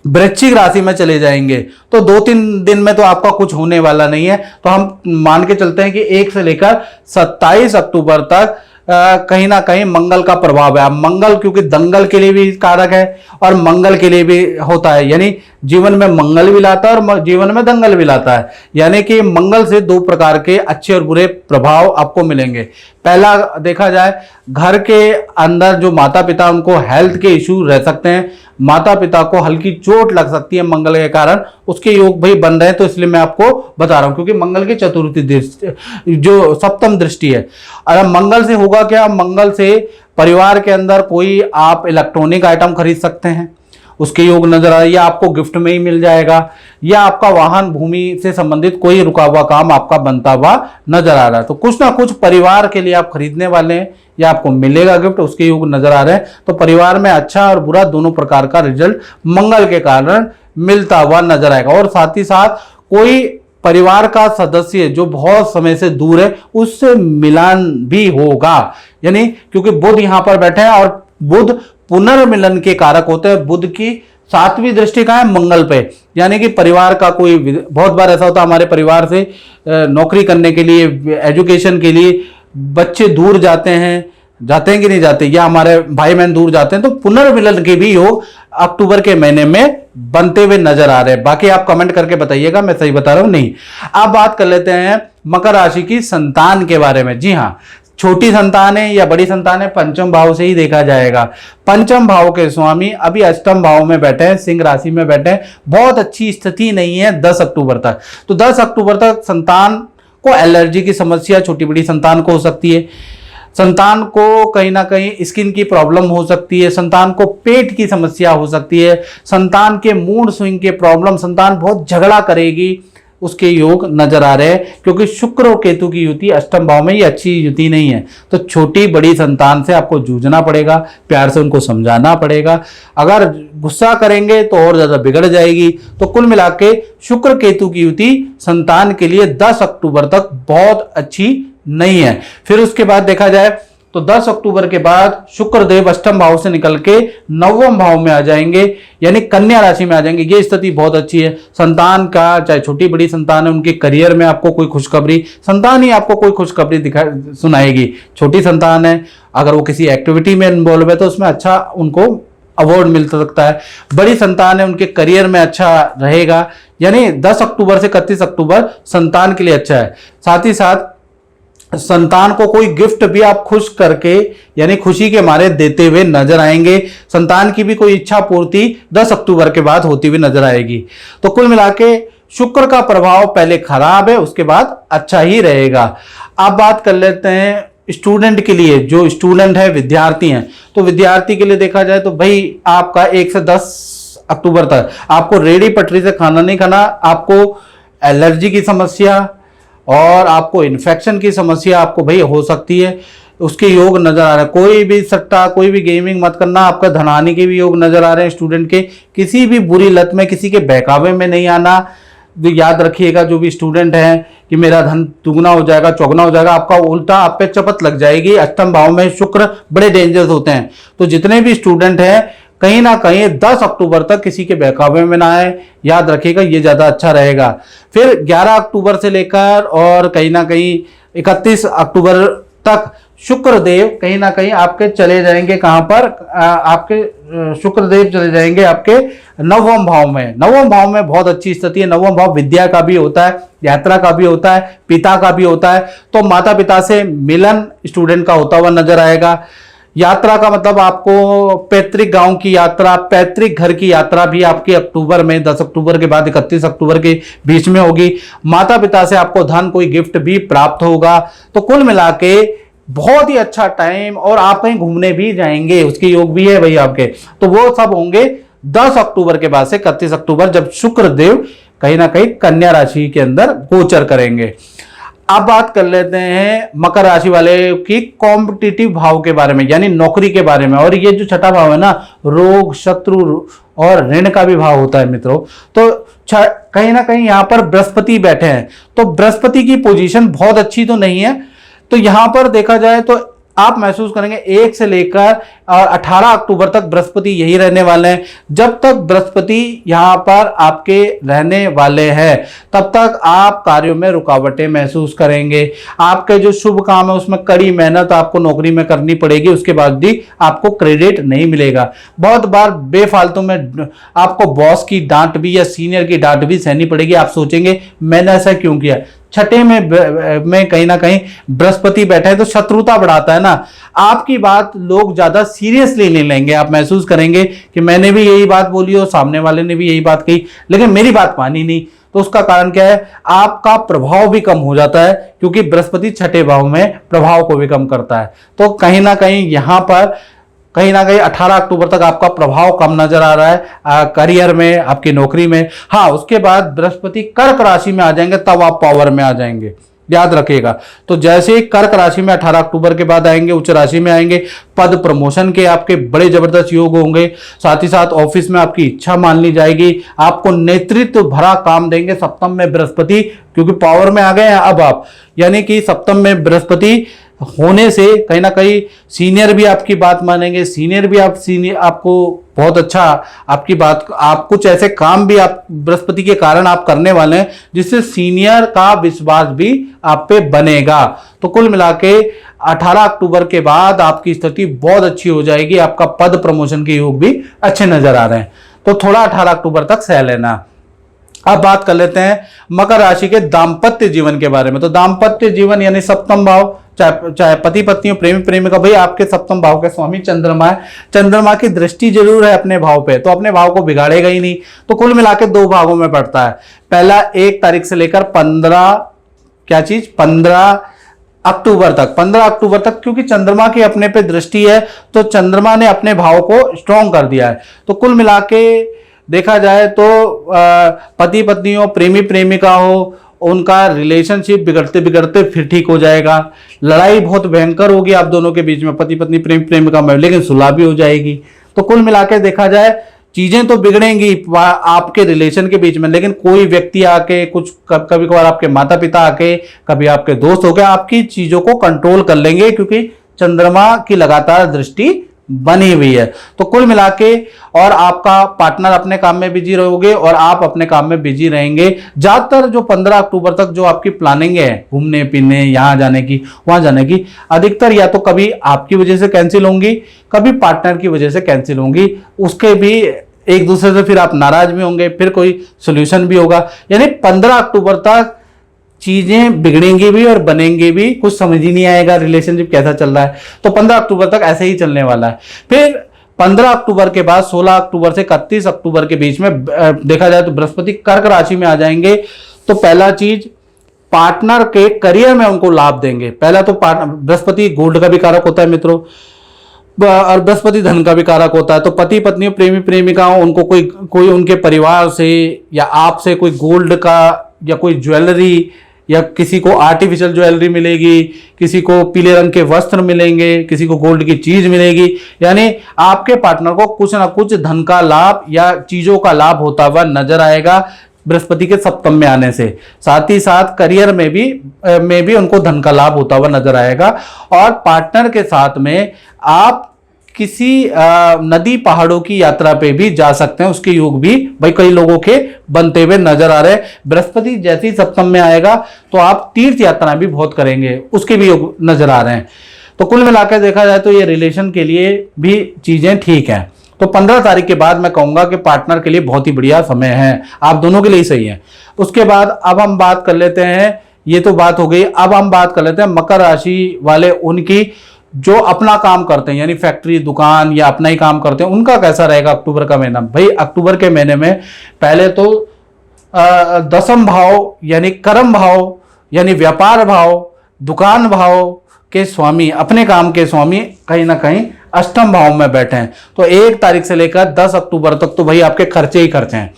वृश्चिक राशि में चले जाएंगे, तो 2-3 दिन में तो आपका कुछ होने वाला नहीं है। तो हम मान के चलते हैं कि 1 से लेकर 27 अक्टूबर तक कहीं ना कहीं मंगल का प्रभाव है। अब मंगल क्योंकि दंगल के लिए भी कारक है और मंगल के लिए भी होता है, यानी जीवन में मंगल भी लाता है और जीवन में दंगल भी लाता है। यानी कि मंगल से 2 प्रकार के अच्छे और बुरे प्रभाव आपको मिलेंगे। पहला देखा जाए, घर के अंदर जो माता पिता उनको हेल्थ के इश्यू रह सकते हैं, माता पिता को हल्की चोट लग सकती है मंगल के कारण, उसके योग भाई बन रहे हैं। तो इसलिए मैं आपको बता रहा हूं, क्योंकि मंगल की चतुर्थी दृष्टि जो सप्तम दृष्टि है। और मंगल से होगा क्या, मंगल से परिवार के अंदर कोई आप इलेक्ट्रॉनिक आइटम खरीद सकते हैं, उसके योग नजर आ रहा है, या आपको गिफ्ट में ही मिल जाएगा, या आपका वाहन भूमि से संबंधित कोई रुका हुआ काम आपका बनता हुआ नजर आ रहा है। तो कुछ ना कुछ परिवार के लिए आप खरीदने वाले हैं या आपको मिलेगा गिफ्ट, उसके योग नजर आ रहे हैं। तो परिवार में अच्छा और बुरा दोनों प्रकार का रिजल्ट मंगल के कारण मिलता हुआ नजर आएगा। और साथ ही साथ कोई परिवार का सदस्य जो बहुत समय से दूर है उससे मिलन भी होगा, यानी क्योंकि बुध यहां पर बैठे हैं और बुध पुनर्मिलन के कारक होते हैं। बुध की 7वीं दृष्टि का है मंगल पे, यानी कि परिवार का कोई, बहुत बार ऐसा होता है हमारे परिवार से नौकरी करने के लिए, एजुकेशन के लिए बच्चे दूर जाते हैं कि नहीं जाते, या हमारे भाई बहन दूर जाते हैं, तो पुनर्मिलन के भी योग अक्टूबर के महीने में बनते हुए नजर आ रहे हैं। बाकी आप कमेंट करके बताइएगा मैं सही बता रहा हूं नहीं। अब बात कर लेते हैं मकर राशि की संतान के बारे में। जी हाँ, छोटी संतान है या बड़ी संतान है, पंचम भाव से ही देखा जाएगा। पंचम भाव के स्वामी अभी अष्टम भाव में बैठे हैं, सिंह राशि में बैठे हैं, बहुत अच्छी स्थिति नहीं है 10 अक्टूबर तक। तो 10 अक्टूबर तक संतान को एलर्जी की समस्या छोटी बड़ी संतान को हो सकती है, संतान को कहीं ना कहीं स्किन की प्रॉब्लम हो सकती है, संतान को पेट की समस्या हो सकती है, संतान के मूड स्विंग के प्रॉब्लम, संतान बहुत झगड़ा करेगी, उसके योग नजर आ रहे हैं, क्योंकि शुक्र और केतु की युति अष्टम भाव में ये अच्छी युति नहीं है। तो छोटी बड़ी संतान से आपको जूझना पड़ेगा, प्यार से उनको समझाना पड़ेगा। अगर गुस्सा करेंगे तो और ज्यादा बिगड़ जाएगी। तो कुल मिला के शुक्र केतु की युति संतान के लिए 10 अक्टूबर तक बहुत अच्छी नहीं है। फिर उसके बाद देखा जाए तो 10 अक्टूबर के बाद शुक्र देव अष्टम भाव से निकल के नवम भाव में आ जाएंगे, यानी कन्या राशि में आ जाएंगे। ये स्थिति बहुत अच्छी है। संतान का, चाहे छोटी बड़ी संतान है, उनके करियर में आपको कोई खुशखबरी, संतान ही आपको कोई खुशखबरी सुनाएगी। छोटी संतान है, अगर वो किसी एक्टिविटी में इन्वॉल्व है तो उसमें अच्छा उनको अवार्ड मिल सकता है। बड़ी संतान है, उनके करियर में अच्छा रहेगा। यानी 10 अक्टूबर से 31 अक्टूबर संतान के लिए अच्छा है। साथ ही साथ संतान को कोई गिफ्ट भी आप खुश करके, यानी खुशी के मारे देते हुए नजर आएंगे। संतान की भी कोई इच्छा पूर्ति 10 अक्टूबर के बाद होती हुई नजर आएगी। तो कुल मिला के शुक्र का प्रभाव पहले खराब है, उसके बाद अच्छा ही रहेगा। अब बात कर लेते हैं स्टूडेंट के लिए। जो स्टूडेंट है, विद्यार्थी हैं, तो विद्यार्थी के लिए देखा जाए तो भाई आपका 1 से 10 अक्टूबर तक आपको रेडी पटरी से खाना नहीं खाना। आपको एलर्जी की समस्या और आपको इन्फेक्शन की समस्या आपको भाई हो सकती है, उसके योग नजर आ रहे हैं। कोई भी सट्टा, कोई भी गेमिंग मत करना। आपका धनहानि के भी योग नजर आ रहे हैं स्टूडेंट के। किसी भी बुरी लत में, किसी के बहकावे में नहीं आना। याद रखिएगा जो भी स्टूडेंट हैं कि मेरा धन दुगना हो जाएगा, चौगुना हो जाएगा, आपका उल्टा आप पे चपत लग जाएगी। अष्टम भाव में शुक्र बड़े डेंजरस होते हैं। तो जितने भी स्टूडेंट हैं कहीं ना कहीं 10 अक्टूबर तक किसी के बहकावे में ना आए, याद रखिएगा, ये ज्यादा अच्छा रहेगा। फिर 11 अक्टूबर से लेकर और कहीं ना कहीं 31 अक्टूबर तक शुक्र देव कहीं ना कहीं आपके चले जाएंगे। कहां पर? आपके शुक्र देव चले जाएंगे आपके नवम भाव में। नवम भाव में बहुत अच्छी स्थिति है। नवम भाव विद्या का भी होता है, यात्रा का भी होता है, पिता का भी होता है। तो माता पिता से मिलन स्टूडेंट का होता हुआ नजर आएगा। यात्रा का मतलब आपको पैतृक गांव की यात्रा, पैतृक घर की यात्रा भी आपकी अक्टूबर में 10 अक्टूबर के बाद 31 अक्टूबर के बीच में होगी। माता पिता से आपको धन, कोई गिफ्ट भी प्राप्त होगा। तो कुल मिला के बहुत ही अच्छा टाइम। और आप कहीं घूमने भी जाएंगे, उसके योग भी है भाई आपके। तो वो सब होंगे 10 अक्टूबर के बाद से 31 अक्टूबर, जब शुक्र देव कहीं ना कहीं कन्या राशि के अंदर गोचर करेंगे। अब बात कर लेते हैं मकर राशि वाले की कॉम्पिटिटिव भाव के बारे में, यानी नौकरी के बारे में। और ये जो छठा भाव है ना, रोग, शत्रु और ऋण का भी भाव होता है मित्रों। तो कहीं ना कहीं यहां पर बृहस्पति बैठे हैं, तो बृहस्पति की पोजीशन बहुत अच्छी तो नहीं है। तो यहां पर देखा जाए तो आप महसूस करेंगे 1 से लेकर और 18 अक्टूबर तक बृहस्पति यही रहने वाले हैं। जब तक बृहस्पति यहां पर आपके रहने वाले हैं तब तक आप कार्यों में रुकावटें महसूस करेंगे। आपके जो शुभ काम है उसमें कड़ी मेहनत आपको नौकरी में करनी पड़ेगी, उसके बाद भी आपको क्रेडिट नहीं मिलेगा। बहुत बार बेफालतू में आपको बॉस की डांट भी या सीनियर की डांट भी सहनी पड़ेगी। आप सोचेंगे मैंने ऐसा क्यों किया। छठे में कहीं ना कहीं बृहस्पति बैठा है तो शत्रुता बढ़ाता है ना। आपकी बात लोग ज्यादा सीरियसली नहीं लेंगे। आप महसूस करेंगे कि मैंने भी यही बात बोली और सामने वाले ने भी यही बात कही, लेकिन मेरी बात मानी नहीं। तो उसका कारण क्या है? आपका प्रभाव भी कम हो जाता है, क्योंकि बृहस्पति छठे भाव में प्रभाव को भी कम करता है। तो कहीं ना कहीं यहां पर कहीं ना कहीं 18 अक्टूबर तक आपका प्रभाव कम नजर आ रहा है करियर में, आपकी नौकरी में। हाँ, उसके बाद बृहस्पति कर्क राशि में आ जाएंगे, तब आप पावर में आ जाएंगे, याद रखिएगा। तो जैसे ही कर्क राशि में 18 अक्टूबर के बाद आएंगे, उच्च राशि में आएंगे, पद प्रमोशन के आपके बड़े जबरदस्त योग होंगे। साथ ही साथ ऑफिस में आपकी इच्छा मान ली जाएगी, आपको नेतृत्व भरा काम देंगे सप्तम में बृहस्पति, क्योंकि पावर में आ गए हैं अब आप। यानी कि सप्तम में बृहस्पति होने से कहीं ना कहीं सीनियर भी आपकी बात मानेंगे, सीनियर भी आपको बहुत अच्छा आपकी बात, आप कुछ ऐसे काम भी आप बृहस्पति के कारण आप करने वाले हैं जिससे सीनियर का विश्वास भी आप पे बनेगा। तो कुल मिला के 18 अक्टूबर के बाद आपकी स्थिति बहुत अच्छी हो जाएगी। आपका पद प्रमोशन के योग भी अच्छे नजर आ रहे हैं। तो थोड़ा 18 अक्टूबर तक सह लेना। अब बात कर लेते हैं मकर राशि के दाम्पत्य जीवन के बारे में। तो दाम्पत्य जीवन यानी सप्तम भाव, चाहे पति पत्नी हो, प्रेमी प्रेमिका, भाई आपके सप्तम भाव के स्वामी चंद्रमा है। चंद्रमा की दृष्टि जरूर है अपने भाव पे, तो अपने भाव को बिगाड़ेगा ही नहीं। तो कुल मिलाकर 2 भागों में पड़ता है। पहला 1 तारीख से लेकर 15 अक्टूबर तक, 15 अक्टूबर तक, क्योंकि चंद्रमा की अपने पे दृष्टि है तो चंद्रमा ने अपने भाव को स्ट्रॉन्ग कर दिया है। तो कुल मिला के देखा जाए तो पति पत्नी हो, प्रेमी प्रेमिका हो, उनका रिलेशनशिप बिगड़ते बिगड़ते फिर ठीक हो जाएगा। लड़ाई बहुत भयंकर होगी आप दोनों के बीच में, पति पत्नी प्रेमी प्रेमिका में, लेकिन सुलह भी हो जाएगी। तो कुल मिलाकर देखा जाए चीजें तो बिगड़ेंगी आपके रिलेशन के बीच में, लेकिन कोई व्यक्ति आके कुछ कभी कभार आपके माता पिता आके, कभी आपके दोस्त हो गए, आपकी चीजों को कंट्रोल कर लेंगे, क्योंकि चंद्रमा की लगातार दृष्टि बनी हुई है। तो कुल मिला के और आपका पार्टनर अपने काम में बिजी रहोगे और आप अपने काम में बिजी रहेंगे। ज्यादातर जो 15 अक्टूबर तक जो आपकी प्लानिंग है घूमने फिरने, यहां जाने की वहां जाने की, अधिकतर या तो कभी आपकी वजह से कैंसिल होंगी, कभी पार्टनर की वजह से कैंसिल होंगी। उसके भी एक दूसरे से फिर आप नाराज भी होंगे, फिर कोई सोल्यूशन भी होगा। यानी 15 अक्टूबर तक चीजें बिगड़ेंगी भी और बनेंगी भी, कुछ समझ ही नहीं आएगा रिलेशनशिप कैसा चल रहा है। तो 15 अक्टूबर तक ऐसे ही चलने वाला है। फिर 15 अक्टूबर के बाद 16 अक्टूबर से 31 अक्टूबर के बीच में देखा जाए तो बृहस्पति कर्क राशि में आ जाएंगे। तो पहला चीज, पार्टनर के करियर में उनको लाभ देंगे। पहला तो बृहस्पति गोल्ड का भी कारक होता है मित्रों, और बृहस्पति धन का भी कारक होता है। तो पति पत्नी प्रेमी प्रेमिकाओं, उनको कोई उनके परिवार से या आपसे कोई गोल्ड का या कोई ज्वेलरी, या किसी को आर्टिफिशियल ज्वेलरी मिलेगी, किसी को पीले रंग के वस्त्र मिलेंगे, किसी को गोल्ड की चीज मिलेगी। यानी आपके पार्टनर को कुछ ना कुछ धन का लाभ या चीजों का लाभ होता हुआ नजर आएगा बृहस्पति के सप्तम में आने से। साथ ही साथ करियर में भी उनको धन का लाभ होता हुआ नजर आएगा। और पार्टनर के साथ में आप किसी नदी पहाड़ों की यात्रा पे भी जा सकते हैं, उसके योग भी भाई कई लोगों के बनते हुए नजर आ रहे हैं। बृहस्पति जैसे ही सप्तम में आएगा तो आप तीर्थ यात्रा भी बहुत करेंगे, उसके भी योग नजर आ रहे हैं। तो कुल मिलाकर देखा जाए तो ये रिलेशन के लिए भी चीजें ठीक हैं। तो 15 तारीख के बाद मैं कहूंगा कि पार्टनर के लिए बहुत ही बढ़िया समय है, आप दोनों के लिए सही है। उसके बाद अब हम बात कर लेते हैं, ये तो बात हो गई, अब हम बात कर लेते हैं मकर राशि वाले, उनकी जो अपना काम करते हैं, यानी फैक्ट्री दुकान या अपना ही काम करते हैं, उनका कैसा रहेगा अक्टूबर का महीना। भाई अक्टूबर के महीने में पहले तो दशम भाव यानी कर्म भाव यानी व्यापार भाव, दुकान भाव के स्वामी, अपने काम के स्वामी कहीं ना कहीं अष्टम भाव में बैठे हैं। तो 1 तारीख से लेकर 10 अक्टूबर तक तो भाई आपके खर्चे ही खर्चे हैं।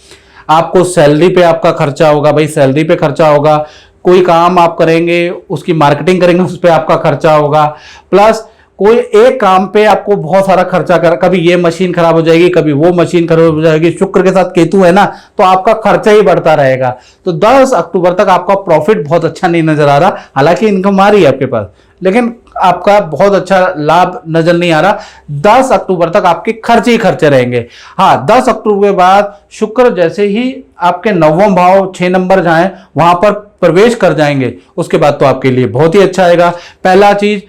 आपको सैलरी पे आपका खर्चा होगा, भाई सैलरी पे खर्चा होगा, कोई काम आप करेंगे उसकी मार्केटिंग करेंगे उस पर आपका खर्चा होगा, प्लस कोई एक काम पे आपको बहुत सारा खर्चा कर, कभी ये मशीन खराब हो जाएगी, कभी वो मशीन खराब हो जाएगी। शुक्र के साथ केतु है ना, तो आपका खर्चा ही बढ़ता रहेगा। तो 10 अक्टूबर तक आपका प्रॉफिट बहुत अच्छा नहीं नजर आ रहा, हालांकि इनकम आ रही है आपके पास, लेकिन आपका बहुत अच्छा लाभ नजर नहीं आ रहा। 10 अक्टूबर तक आपके खर्चे ही खर्चे रहेंगे। हाँ, 10 अक्टूबर के बाद शुक्र जैसे ही आपके 9वां भाव 6 नंबर जाए वहां पर प्रवेश कर जाएंगे, उसके बाद तो आपके लिए बहुत ही अच्छा आएगा। पहला चीज,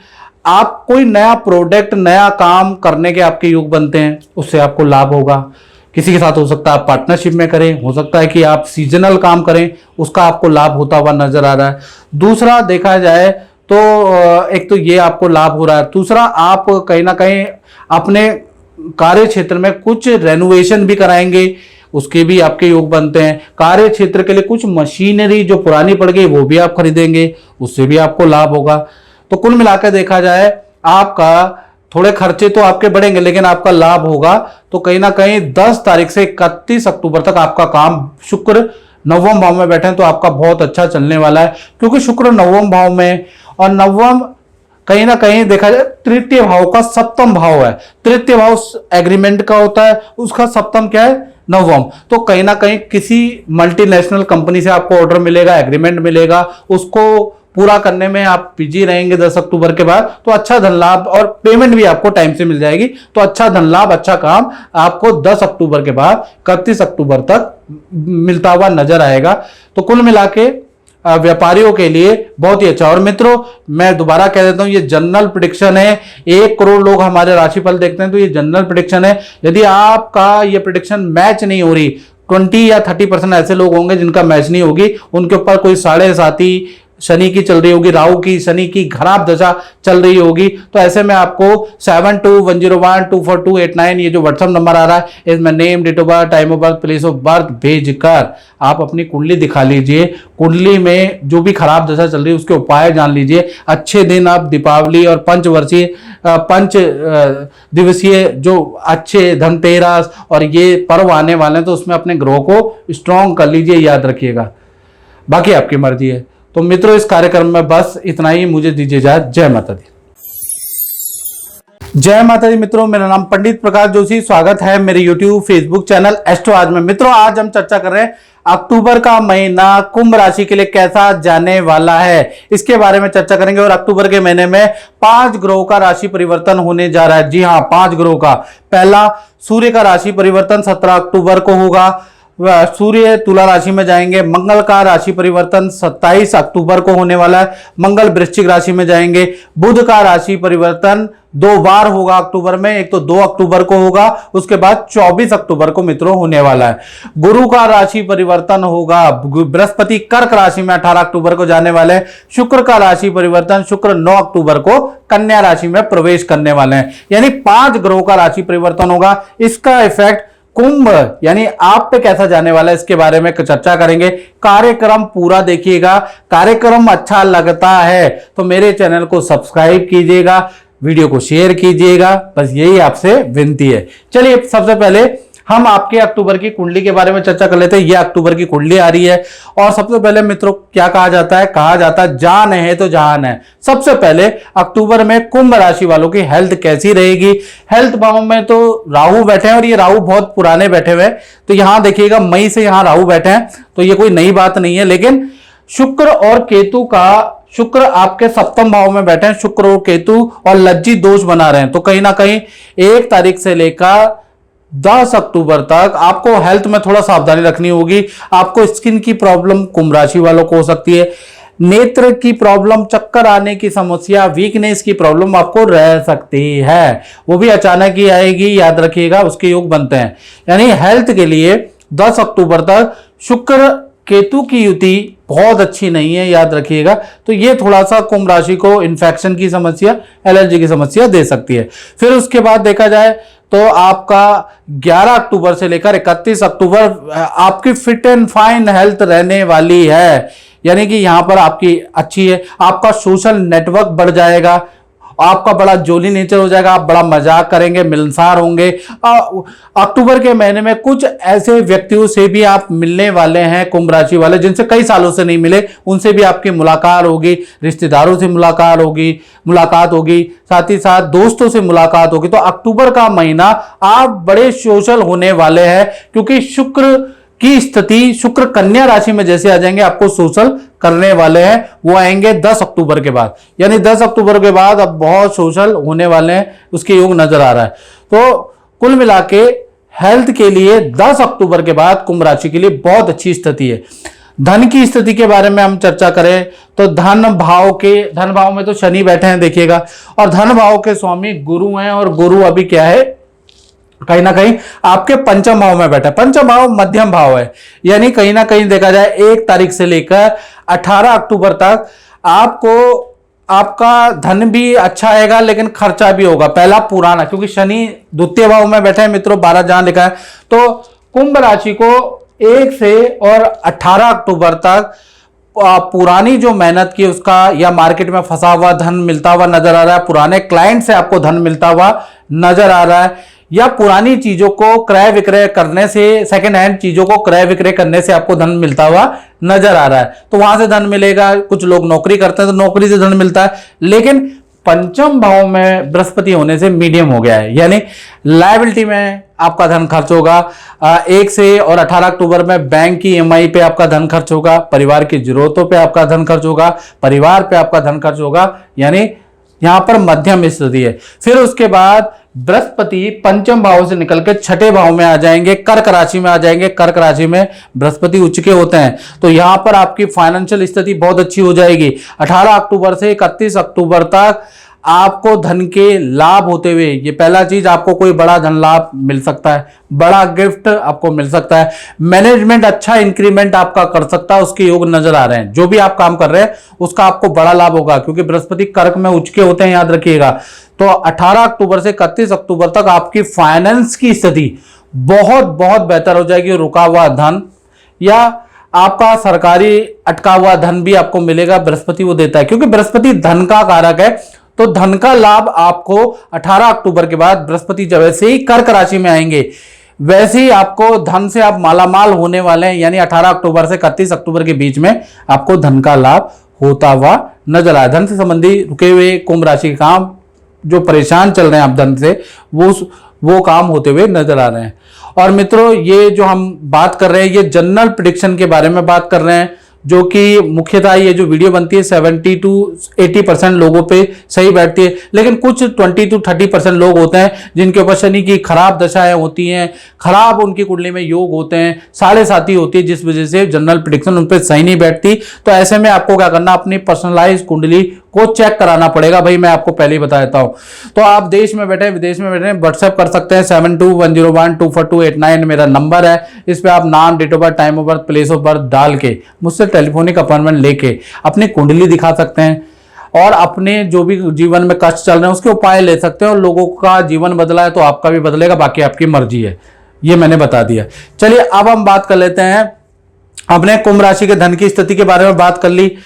आप कोई नया प्रोडक्ट नया काम करने के आपके योग बनते हैं, उससे आपको लाभ होगा। किसी के साथ हो सकता है आप पार्टनरशिप में करें, हो सकता है कि आप सीजनल काम करें, उसका आपको लाभ होता हुआ नजर आ रहा है। दूसरा देखा जाए तो एक तो ये आपको लाभ हो रहा है, दूसरा आप कहीं ना कहीं अपने कार्य क्षेत्र में कुछ रेनोवेशन भी कराएंगे, उसके भी आपके योग बनते हैं। कार्य क्षेत्र के लिए कुछ मशीनरी जो पुरानी पड़ गई वो भी आप खरीदेंगे, उससे भी आपको लाभ होगा। तो कुल मिलाकर देखा जाए आपका थोड़े खर्चे तो आपके बढ़ेंगे, लेकिन आपका लाभ होगा। तो कहीं ना कहीं 10 तारीख से 31 अक्टूबर तक आपका काम, शुक्र 9वां भाव में बैठे हैं तो आपका बहुत अच्छा चलने वाला है, क्योंकि शुक्र 9वां भाव में, और 9वां कहीं ना कहीं देखा जाए तृतीय भाव का सप्तम भाव है। तृतीय भाव एग्रीमेंट का होता है, उसका सप्तम क्या है, 9वां। तो कहीं ना कहीं किसी मल्टीनेशनल कंपनी से आपको ऑर्डर मिलेगा, एग्रीमेंट मिलेगा, उसको पूरा करने में आप बिजी रहेंगे 10 अक्टूबर के बाद। तो अच्छा धन लाभ और पेमेंट भी आपको टाइम से मिल जाएगी। तो अच्छा धन लाभ, अच्छा काम आपको 10 अक्टूबर के बाद 31 अक्टूबर तक मिलता हुआ नजर आएगा। तो कुल मिला के व्यापारियों के लिए बहुत ही अच्छा। और मित्रों, मैं दोबारा कह देता हूं, ये जनरल प्रेडिक्शन है। 1 करोड़ लोग हमारे राशिफल देखते हैं, तो ये जनरल प्रेडिक्शन है। यदि आपका ये प्रेडिक्शन मैच नहीं हो रही, 20 या 30% ऐसे लोग होंगे जिनका मैच नहीं होगी, उनके ऊपर कोई साढ़े साती शनि की चल रही होगी, राहु की, शनि की खराब दशा चल रही होगी, तो ऐसे में आपको 7210124289 ये जो व्हाट्सएप नंबर आ रहा है इसमें name, date of birth, time of birth, place of birth भेजकर आप अपनी कुंडली दिखा लीजिए। कुंडली में जो भी खराब दशा चल रही है उसके उपाय जान लीजिए। अच्छे दिन आप दीपावली और पंच दिवसीय जो अच्छे धनतेरस और ये पर्व आने वाले हैं तो उसमें अपने ग्रह को स्ट्रॉन्ग कर लीजिए, याद रखिएगा। बाकी आपकी मर्जी है। तो मित्रों इस कार्यक्रम में बस इतना ही, मुझे दीजिए इजाजत। जय माता दी। जय माता दी। मित्रों मेरा नाम पंडित प्रकाश जोशी, स्वागत है मेरे YouTube फेसबुक चैनल एस्ट्रो आज में। मित्रों आज हम चर्चा कर रहे हैं अक्टूबर का महीना कुंभ राशि के लिए कैसा जाने वाला है, इसके बारे में चर्चा करेंगे। और अक्टूबर के महीने में 5 ग्रहों का राशि परिवर्तन होने जा रहा है। जी हां, 5 ग्रहों का। पहला सूर्य का राशि परिवर्तन 17 अक्टूबर को होगा। सूर्य तुला राशि में जाएंगे। मंगल का राशि परिवर्तन 27 अक्टूबर को होने वाला है। मंगल वृश्चिक राशि में जाएंगे। बुध का राशि परिवर्तन 2 बार होगा अक्टूबर में, एक तो 2 अक्टूबर को होगा, उसके बाद 24 अक्टूबर को मित्रों होने वाला है। गुरु का राशि परिवर्तन होगा। बृहस्पति कर्क राशि में 18 अक्टूबर को जाने वाले हैं। शुक्र का राशि परिवर्तन, शुक्र 9 अक्टूबर को कन्या राशि में प्रवेश करने वाले हैं। यानी 5 ग्रहों का राशि परिवर्तन होगा। इसका इफेक्ट कुंभ यानी आप पे कैसा जाने वाला है इसके बारे में चर्चा करेंगे। कार्यक्रम पूरा देखिएगा। कार्यक्रम अच्छा लगता है तो मेरे चैनल को सब्सक्राइब कीजिएगा, वीडियो को शेयर कीजिएगा, बस यही आपसे विनती है। चलिए सबसे पहले हम आपके अक्टूबर की कुंडली के बारे में चर्चा कर लेते हैं। यह अक्टूबर की कुंडली आ रही है और सबसे पहले मित्रों क्या कहा जाता है? कहा जाता है जान है तो जहान है। सबसे पहले अक्टूबर में कुंभ राशि वालों की हेल्थ कैसी रहेगी? हेल्थ भाव में तो राहु बैठे हैं और ये राहु बहुत पुराने बैठे हुए हैं, तो यहां देखिएगा मई से यहां राहु बैठे हैं, तो ये कोई नई बात नहीं है। लेकिन शुक्र और केतु का, शुक्र आपके सप्तम भाव में बैठे हैं, शुक्र और केतु और लज्जित दोष बना रहे हैं, तो कहीं ना कहीं 1 तारीख से लेकर 10 अक्टूबर तक आपको हेल्थ में थोड़ा सावधानी रखनी होगी। आपको स्किन की प्रॉब्लम कुंभ राशि वालों को हो सकती है, नेत्र की प्रॉब्लम, चक्कर आने की समस्या, वीकनेस की प्रॉब्लम आपको रह सकती है, वो भी अचानक ही आएगी, याद रखिएगा, उसके योग बनते हैं। यानी हेल्थ के लिए 10 अक्टूबर तक शुक्र केतु की युति बहुत अच्छी नहीं है, याद रखिएगा। तो ये थोड़ा सा कुंभ राशि को इन्फेक्शन की समस्या, एलर्जी की समस्या दे सकती है। फिर उसके बाद देखा जाए तो आपका 11 अक्टूबर से लेकर 31 अक्टूबर आपकी फिट एंड फाइन हेल्थ रहने वाली है। यानी कि यहां पर आपकी अच्छी है। आपका सोशल नेटवर्क बढ़ जाएगा, आपका बड़ा जोली नेचर हो जाएगा, आप बड़ा मजाक करेंगे, मिलनसार होंगे। अक्टूबर के महीने में कुछ ऐसे व्यक्तियों से भी आप मिलने वाले हैं कुंभ राशि वाले जिनसे कई सालों से नहीं मिले, उनसे भी आपकी मुलाकात होगी, रिश्तेदारों से मुलाकात होगी, साथ ही साथ दोस्तों से मुलाकात होगी। तो अक्टूबर का महीना आप बड़े सोशल होने वाले हैं, क्योंकि शुक्र की स्थिति, शुक्र कन्या राशि में जैसे आ जाएंगे आपको सोशल करने वाले हैं, वो आएंगे 10 अक्टूबर के बाद। यानी 10 अक्टूबर के बाद अब बहुत सोशल होने वाले हैं, उसके योग नजर आ रहा है। तो कुल मिला के हेल्थ के लिए 10 अक्टूबर के बाद कुंभ राशि के लिए बहुत अच्छी स्थिति है। धन की स्थिति के बारे में हम चर्चा करें तो धन भाव में तो शनि बैठे हैं देखिएगा, और धन भाव के स्वामी गुरु हैं, और गुरु अभी क्या है, कहीं ना कहीं आपके पंचम भाव में बैठा है। पंचम भाव मध्यम भाव है, यानी कहीं ना कहीं देखा जाए 1 तारीख से लेकर 18 अक्टूबर तक आपका धन भी अच्छा आएगा, लेकिन खर्चा भी होगा। पहला पुराना, क्योंकि शनि द्वितीय भाव में बैठे हैं मित्रों, 12 जहां लिखा है। तो कुंभ राशि को 1 से और 18 अक्टूबर तक पुरानी जो मेहनत की उसका, या मार्केट में फंसा हुआ धन मिलता हुआ नजर आ रहा है, पुराने क्लाइंट से आपको धन मिलता हुआ नजर आ रहा है, या पुरानी चीजों को क्रय विक्रय करने से, सेकंड हैंड चीजों को क्रय विक्रय करने से आपको धन मिलता हुआ नजर आ रहा है, तो वहां से धन मिलेगा। कुछ लोग नौकरी करते हैं तो नौकरी से धन मिलता है, लेकिन पंचम भाव में बृहस्पति होने से मीडियम हो गया है, यानी लायबिलिटी में आपका धन खर्च होगा। 1 से और 18 अक्टूबर में बैंक की EMI पे आपका धन खर्च होगा, परिवार की जरूरतों पे आपका धन खर्च होगा, परिवार पे आपका धन खर्च होगा, यानी यहां पर मध्यम स्थिति है। फिर उसके बाद बृहस्पति पंचम भाव से निकल के 6ठे भाव में आ जाएंगे, कर्क राशि में आ जाएंगे। कर्क राशि में बृहस्पति उच्च के होते हैं, तो यहां पर आपकी फाइनेंशियल स्थिति बहुत अच्छी हो जाएगी। 18 अक्टूबर से 31 अक्टूबर तक आपको धन के लाभ होते हुए, ये पहला चीज, आपको कोई बड़ा धन लाभ मिल सकता है, बड़ा गिफ्ट आपको मिल सकता है, मैनेजमेंट अच्छा इंक्रीमेंट आपका कर सकता है, उसके योग नजर आ रहे हैं। जो भी आप काम कर रहे हैं उसका आपको बड़ा लाभ होगा, क्योंकि बृहस्पति कर्क में उच्च के होते हैं, याद रखिएगा। तो 18 अक्टूबर से 31 अक्टूबर तक आपकी फाइनेंस की स्थिति बहुत बहुत बेहतर हो जाएगी। रुका हुआ धन या आपका सरकारी अटका हुआ धन भी आपको मिलेगा, बृहस्पति वो देता है, क्योंकि बृहस्पति धन का कारक है। तो धन का लाभ आपको 18 अक्टूबर के बाद, बृहस्पति जब वैसे ही कर्क राशि में आएंगे वैसे ही आपको धन से आप मालामाल होने वाले हैं। यानी 18 अक्टूबर से 31 अक्टूबर के बीच में आपको धन का लाभ होता हुआ नजर आया। धन से संबंधी रुके हुए कुंभ राशि के काम, जो परेशान चल रहे हैं आप धन से, वो काम होते हुए नजर आ रहे हैं। और मित्रों, ये जो हम बात कर रहे हैं ये जनरल प्रेडिक्शन के बारे में बात कर रहे हैं, जो कि मुख्यतः ये जो वीडियो बनती है 70 to 80% लोगों पे सही बैठती है, लेकिन कुछ 20 to 30% लोग होते हैं जिनके ऊपर शनि की खराब दशाएं होती हैं, खराब उनकी कुंडली में योग होते हैं, साढ़े साथी होती है, जिस वजह से जनरल प्रेडिक्शन उन पर सही नहीं बैठती। तो ऐसे में आपको क्या करना, अपनी पर्सनलाइज कुंडली को चेक कराना पड़ेगा। भाई मैं आपको पहले ही बता देता हूं। तो आप देश में बैठे, विदेश में बैठे, व्हाट्सएप कर सकते हैं 7210124289 मेरा नंबर है। इस पे आप नाम, date of birth, time of birth, place of birth डाल के मुझसे टेलीफोनिक अपॉइंटमेंट लेके अपनी कुंडली दिखा सकते हैं और अपने जो भी जीवन में कष्ट चल रहे हैं उसके उपाय ले सकते हैं। और लोगों का जीवन बदला है तो आपका भी बदलेगा, बाकी आपकी मर्जी है, ये मैंने बता दिया। चलिए अब हम बात कर लेते हैं, अपने कुंभ राशि के धन की स्थिति के बारे में बात कर ली।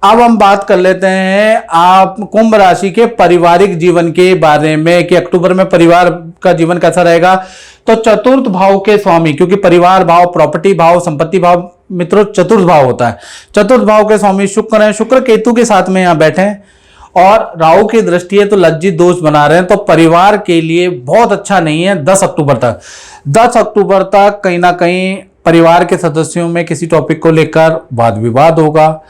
अब हम बात कर लेते हैं आप कुंभ राशि के पारिवारिक जीवन के बारे में, कि अक्टूबर में परिवार का जीवन कैसा रहेगा। तो चतुर्थ भाव के स्वामी, क्योंकि परिवार भाव, प्रॉपर्टी भाव, संपत्ति भाव मित्रों चतुर्थ भाव होता है, चतुर्थ भाव के स्वामी शुक्र हैं। शुक्र केतु के साथ में यहां बैठे हैं और राहु की दृष्टि है, तो लज्जित दोष बना रहे हैं। तो परिवार के लिए बहुत अच्छा नहीं है 10 अक्टूबर तक। 10 अक्टूबर तक कहीं ना कहीं परिवार के सदस्यों में किसी टॉपिक को लेकर वाद विवाद होगा।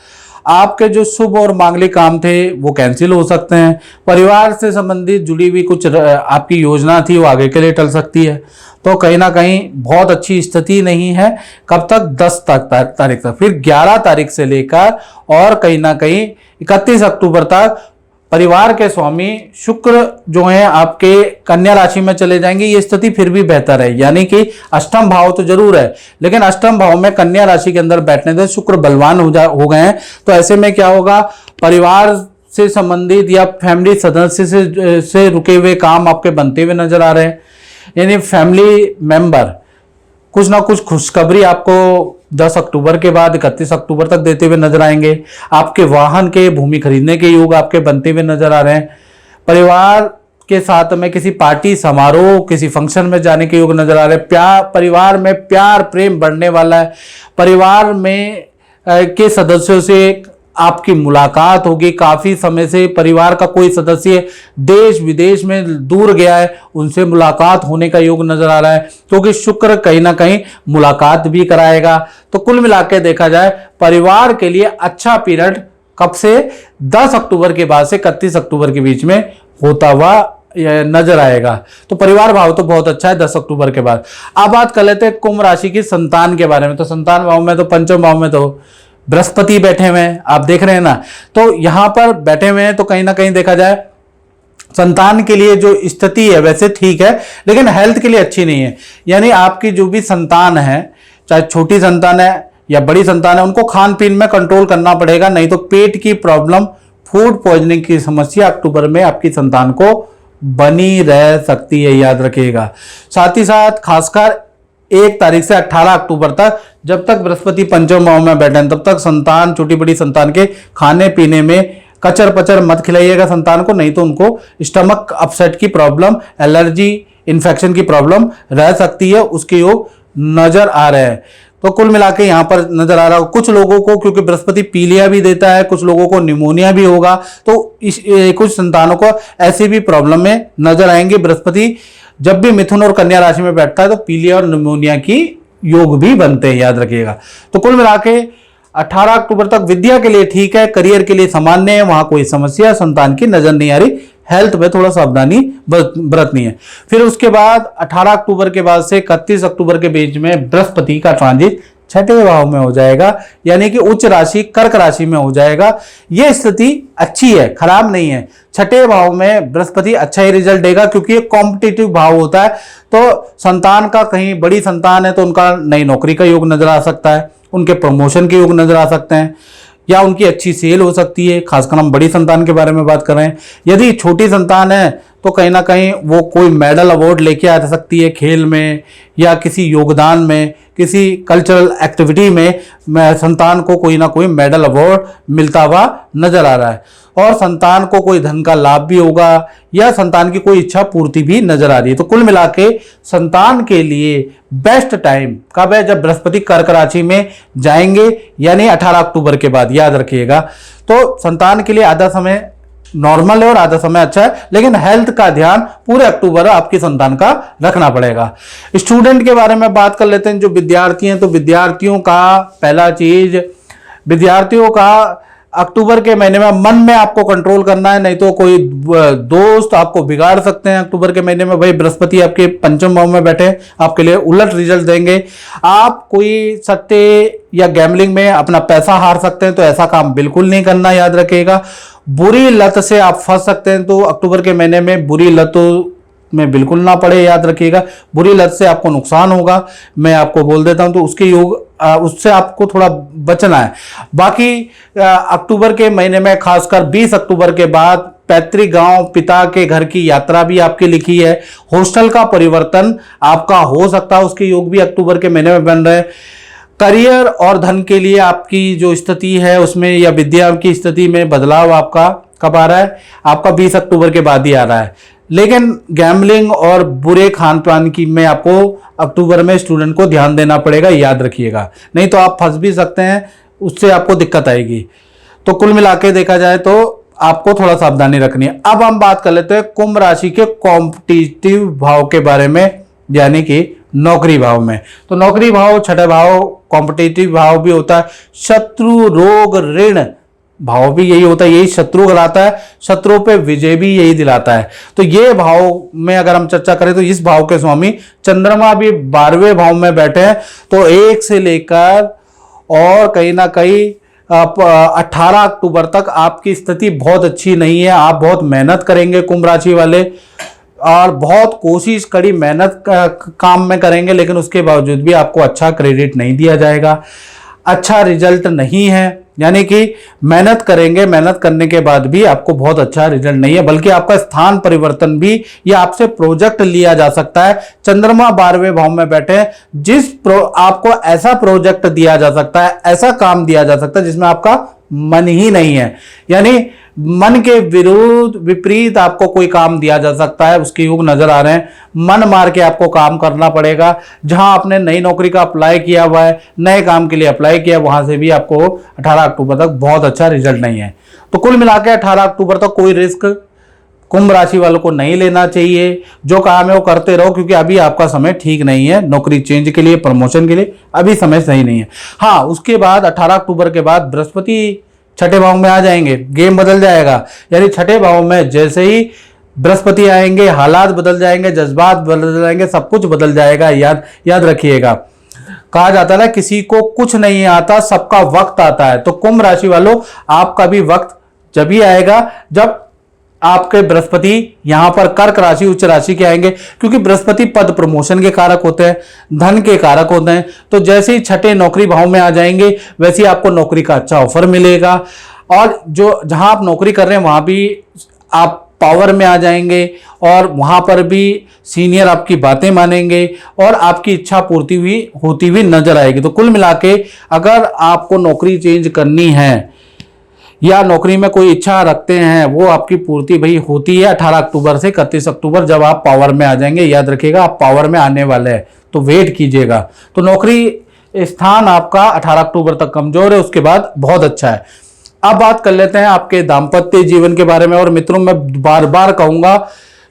आपके जो शुभ और मांगलिक काम थे वो कैंसिल हो सकते हैं। परिवार से संबंधित जुड़ी हुई कुछ आपकी योजना थी वो आगे के लिए टल सकती है। तो कहीं ना कहीं बहुत अच्छी स्थिति नहीं है। कब तक? 10 तारीख तक, फिर 11 तारीख से लेकर और कहीं ना कहीं 31 अक्टूबर तक परिवार के स्वामी शुक्र जो हैं आपके कन्या राशि में चले जाएंगे। ये स्थिति फिर भी बेहतर है, यानी कि अष्टम भाव तो जरूर है, लेकिन अष्टम भाव में कन्या राशि के अंदर बैठने से शुक्र बलवान हो गए हैं। तो ऐसे में क्या होगा, परिवार से संबंधित या फैमिली सदस्य से रुके हुए काम आपके बनते हुए नजर आ रहे हैं। यानी फैमिली मेंबर कुछ ना कुछ खुशखबरी आपको 10 अक्टूबर के बाद 31 अक्टूबर तक देते हुए नजर आएंगे। आपके वाहन के, भूमि खरीदने के योग आपके बनते हुए नजर आ रहे हैं। परिवार के साथ में किसी पार्टी, समारोह, किसी फंक्शन में जाने के योग नजर आ रहे हैं। परिवार में प्यार प्रेम बढ़ने वाला है। परिवार में के सदस्यों से आपकी मुलाकात होगी। काफी समय से परिवार का कोई सदस्य देश विदेश में दूर गया है, उनसे मुलाकात होने का योग नजर आ रहा है, क्योंकि शुक्र कहीं ना कहीं मुलाकात भी कराएगा। तो कुल मिलाकर देखा जाए परिवार के लिए अच्छा पीरियड कब से 10 अक्टूबर के बाद से 31 अक्टूबर के बीच में होता हुआ नजर आएगा। तो परिवार भाव तो बहुत अच्छा है 10 अक्टूबर के बाद। अब बात कर लेते हैं कुंभ राशि की संतान के बारे में। तो संतान भाव में, तो पंचम भाव में तो बृहस्पति बैठे हुए हैं, आप देख रहे हैं ना। तो यहां पर बैठे हुए हैं, तो कहीं ना कहीं देखा जाए संतान के लिए जो स्थिति है वैसे ठीक है, लेकिन हेल्थ के लिए अच्छी नहीं है। यानी आपकी जो भी संतान है, चाहे छोटी संतान है या बड़ी संतान है, उनको खान पीन में कंट्रोल करना पड़ेगा, नहीं तो पेट की प्रॉब्लम, फूड पॉइजनिंग की समस्या अक्टूबर में आपकी संतान को बनी रह सकती है, याद रखिएगा। साथ ही साथ खासकर 1 तारीख से 18 अक्टूबर तक, जब तक बृहस्पति पंचम भाव में बैठे हैं, तब तक संतान, छोटी बड़ी संतान के खाने पीने में कचर पचर मत खिलाइएगा संतान को, नहीं तो उनको स्टमक अपसेट की प्रॉब्लम, एलर्जी, इन्फेक्शन की प्रॉब्लम रह सकती है। उसके योग नजर आ रहे हैं। तो कुल मिला के यहां पर नजर आ रहा हो कुछ लोगों को, क्योंकि बृहस्पति पीलिया भी देता है, कुछ लोगों को निमोनिया भी होगा। तो कुछ संतानों को ऐसी भी प्रॉब्लम में नजर आएंगे। बृहस्पति जब भी मिथुन और कन्या राशि में बैठता है तो पीलिया और निमोनिया की योग भी बनते हैं, याद रखिएगा। तो कुल मिला के 18 अक्टूबर तक विद्या के लिए ठीक है, करियर के लिए सामान्य है, वहां कोई समस्या संतान की नजर नहीं आ रही। हेल्थ में थोड़ा सावधानी बरतनी है। फिर उसके बाद 18 अक्टूबर के बाद से 31 अक्टूबर के बीच में बृहस्पति का ट्रांजिट छठे भाव में हो जाएगा, यानी कि उच्च राशि कर्क राशि में हो जाएगा। यह स्थिति अच्छी है, खराब नहीं है। छठे भाव में बृहस्पति अच्छा ही रिजल्ट देगा, क्योंकि एक कॉम्पिटिटिव भाव होता है। तो संतान का, कहीं बड़ी संतान है तो उनका नई नौकरी का योग नजर आ सकता है, उनके प्रमोशन के योग नजर आ सकते हैं, या उनकी अच्छी सेल हो सकती है। खासकर हम बड़ी संतान के बारे में बात कर रहे हैं। यदि छोटी संतान है तो कहीं ना कहीं वो कोई मेडल अवार्ड लेके आ सकती है खेल में, या किसी योगदान में, किसी कल्चरल एक्टिविटी में संतान को कोई ना कोई मेडल अवार्ड मिलता हुआ नजर आ रहा है। और संतान को कोई धन का लाभ भी होगा, या संतान की कोई इच्छा पूर्ति भी नजर आ रही है। तो कुल मिला के संतान के लिए बेस्ट टाइम कब है? जब बृहस्पति कर्क राशि में जाएंगे, यानी 18 अक्टूबर के बाद, याद रखिएगा। तो संतान के लिए आधा समय नॉर्मल है और आधा समय अच्छा है, लेकिन हेल्थ का ध्यान पूरे अक्टूबर आपकी संतान का रखना पड़ेगा। स्टूडेंट के बारे में बात कर लेते हैं, जो विद्यार्थी हैं। तो विद्यार्थियों का पहला चीज, विद्यार्थियों का अक्टूबर के महीने में मन में आपको कंट्रोल करना है, नहीं तो कोई दोस्त आपको बिगाड़ सकते हैं अक्टूबर के महीने में। भाई बृहस्पति आपके पंचम भाव में बैठे, आपके लिए उलट रिजल्ट देंगे। आप कोई सट्टे या गैम्बलिंग में अपना पैसा हार सकते हैं, तो ऐसा काम बिल्कुल नहीं करना, याद रखिएगा। बुरी लत से आप फंस सकते हैं, तो अक्टूबर के महीने में बुरी लतों में बिल्कुल ना पड़े, याद रखिएगा। बुरी लत से आपको नुकसान होगा, मैं आपको बोल देता हूं। तो उसके योग, उससे आपको थोड़ा बचना है। बाकी अक्टूबर के महीने में, खासकर 20 अक्टूबर के बाद, पैतृक गांव, पिता के घर की यात्रा भी आपकी लिखी है। हॉस्टल का परिवर्तन आपका हो सकता है, उसके योग भी अक्टूबर के महीने में बन रहे हैं। करियर और धन के लिए आपकी जो स्थिति है उसमें, या विद्या की स्थिति में बदलाव आपका कब आ रहा है? आपका 20 अक्टूबर के बाद ही आ रहा है। लेकिन गैम्बलिंग और बुरे खान पान की में आपको अक्टूबर में स्टूडेंट को ध्यान देना पड़ेगा, याद रखिएगा, नहीं तो आप फंस भी सकते हैं, उससे आपको दिक्कत आएगी। तो कुल मिला के देखा जाए तो आपको थोड़ा सावधानी रखनी है। अब हम बात कर लेते हैं कुंभ राशि के कॉम्पिटिटिव भाव के बारे में, यानी कि नौकरी भाव में। तो नौकरी भाव छठे भाव, कॉम्पिटिटिव भाव भी होता है। शत्रु, रोग, ऋण भाव भी यही होता है, यही शत्रु कराता है। शत्रु पे विजय भी यही दिलाता है। तो ये भाव में अगर हम चर्चा करें, तो इस भाव के स्वामी चंद्रमा भी 12वें भाव में बैठे हैं। तो 1 से लेकर और कहीं ना कहीं 18 अक्टूबर तक आपकी स्थिति बहुत अच्छी नहीं है। आप बहुत मेहनत करेंगे कुंभ राशि वाले, और बहुत कोशिश, कड़ी मेहनत काम में करेंगे, लेकिन उसके बावजूद भी आपको अच्छा क्रेडिट नहीं दिया जाएगा, अच्छा रिजल्ट नहीं है। यानी कि मेहनत करेंगे, मेहनत करने के बाद भी आपको बहुत अच्छा रिजल्ट नहीं है, बल्कि आपका स्थान परिवर्तन भी, या आपसे प्रोजेक्ट लिया जा सकता है। चंद्रमा 12वें भाव में बैठे हैं, आपको ऐसा प्रोजेक्ट दिया जा सकता है, ऐसा काम दिया जा सकता है जिसमें आपका मन ही नहीं है, यानी मन के विरुद्ध विपरीत आपको कोई काम दिया जा सकता है, उसके योग नजर आ रहे हैं। मन मार के आपको काम करना पड़ेगा। जहां आपने नई नौकरी का अप्लाई किया हुआ है, नए काम के लिए अप्लाई किया, वहां से भी आपको 18 अक्टूबर तक बहुत अच्छा रिजल्ट नहीं है। तो कुल मिलाकर 18 अक्टूबर तक कोई रिस्क कुंभ राशि वालों को नहीं लेना चाहिए। जो काम है वो करते रहो, क्योंकि अभी आपका समय ठीक नहीं है नौकरी चेंज के लिए, प्रमोशन के लिए अभी समय सही नहीं है। हाँ, उसके बाद 18 अक्टूबर के बाद बृहस्पति छठे भाव में आ जाएंगे, गेम बदल जाएगा। यानी छठे भाव में जैसे ही बृहस्पति आएंगे, हालात बदल जाएंगे, जज्बात बदल जाएंगे, सब कुछ बदल जाएगा। याद रखिएगा, कहा जाता है ना, किसी को कुछ नहीं आता, सबका वक्त आता है। तो कुंभ राशि वालों, आपका भी वक्त जब ही आएगा जब आपके बृहस्पति यहां पर कर्क राशि, उच्च राशि के आएंगे, क्योंकि बृहस्पति पद प्रमोशन के कारक होते हैं, धन के कारक होते हैं। तो जैसे ही छठे नौकरी भाव में आ जाएंगे, वैसे ही आपको नौकरी का अच्छा ऑफर मिलेगा। और जो जहां आप नौकरी कर रहे हैं वहां भी आप पावर में आ जाएंगे, और वहां पर भी सीनियर आपकी बातें मानेंगे, और आपकी इच्छा पूर्ति हुई होती हुई नजर आएगी। तो कुल मिला के अगर आपको नौकरी चेंज करनी है, या नौकरी में कोई इच्छा रखते हैं, वो आपकी पूर्ति भाई होती है 18 अक्टूबर से 31 अक्टूबर, जब आप पावर में आ जाएंगे। याद रखिएगा, आप पावर में आने वाले हैं, तो वेट कीजिएगा। तो नौकरी स्थान आपका 18 अक्टूबर तक कमजोर है, उसके बाद बहुत अच्छा है। अब बात कर लेते हैं आपके दाम्पत्य जीवन के बारे में। और मित्रों, मैं बार बार कहूंगा,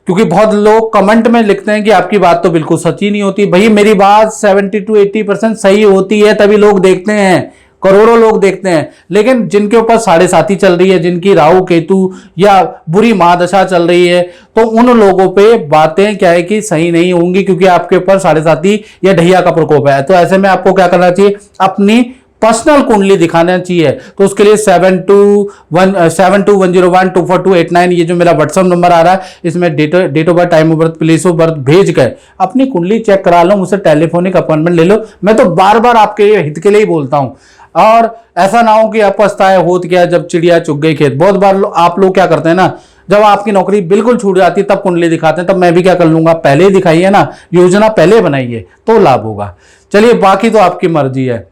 क्योंकि बहुत लोग कमेंट में लिखते हैं कि आपकी बात तो बिल्कुल सच्ची नहीं होती। भाई मेरी बात 70 to 80% सही होती है, तभी लोग देखते हैं। करोड़ों लोग देखते हैं, लेकिन जिनके ऊपर साढ़े साती चल रही है, जिनकी राहु केतु या बुरी महादशा चल रही है, तो उन लोगों पे बातें क्या है कि सही नहीं होंगी, क्योंकि आपके ऊपर साढ़े साती या ढैया का प्रकोप है। तो ऐसे में आपको क्या करना चाहिए, अपनी पर्सनल कुंडली दिखाना चाहिए। तो उसके लिए 7210124289 ये जो मेरा व्हाट्सएप नंबर आ रहा है, इसमें date of birth, time of birth, place of birth भेज कर अपनी कुंडली चेक करा लो, मुझसे टेलीफोनिक अपॉइंटमेंट ले लो। मैं तो बार बार आपके हित के लिए ही बोलता हूं, और ऐसा ना हो कि आप पछताए होत क्या जब चिड़िया चुग गई खेत। बहुत बार आप लोग क्या करते हैं ना, जब आपकी नौकरी बिल्कुल छूट जाती है तब कुंडली दिखाते हैं, तब मैं भी क्या कर लूंगा, पहले ही दिखाइए ना, योजना पहले बनाइए तो लाभ होगा। चलिए, बाकी तो आपकी मर्जी है।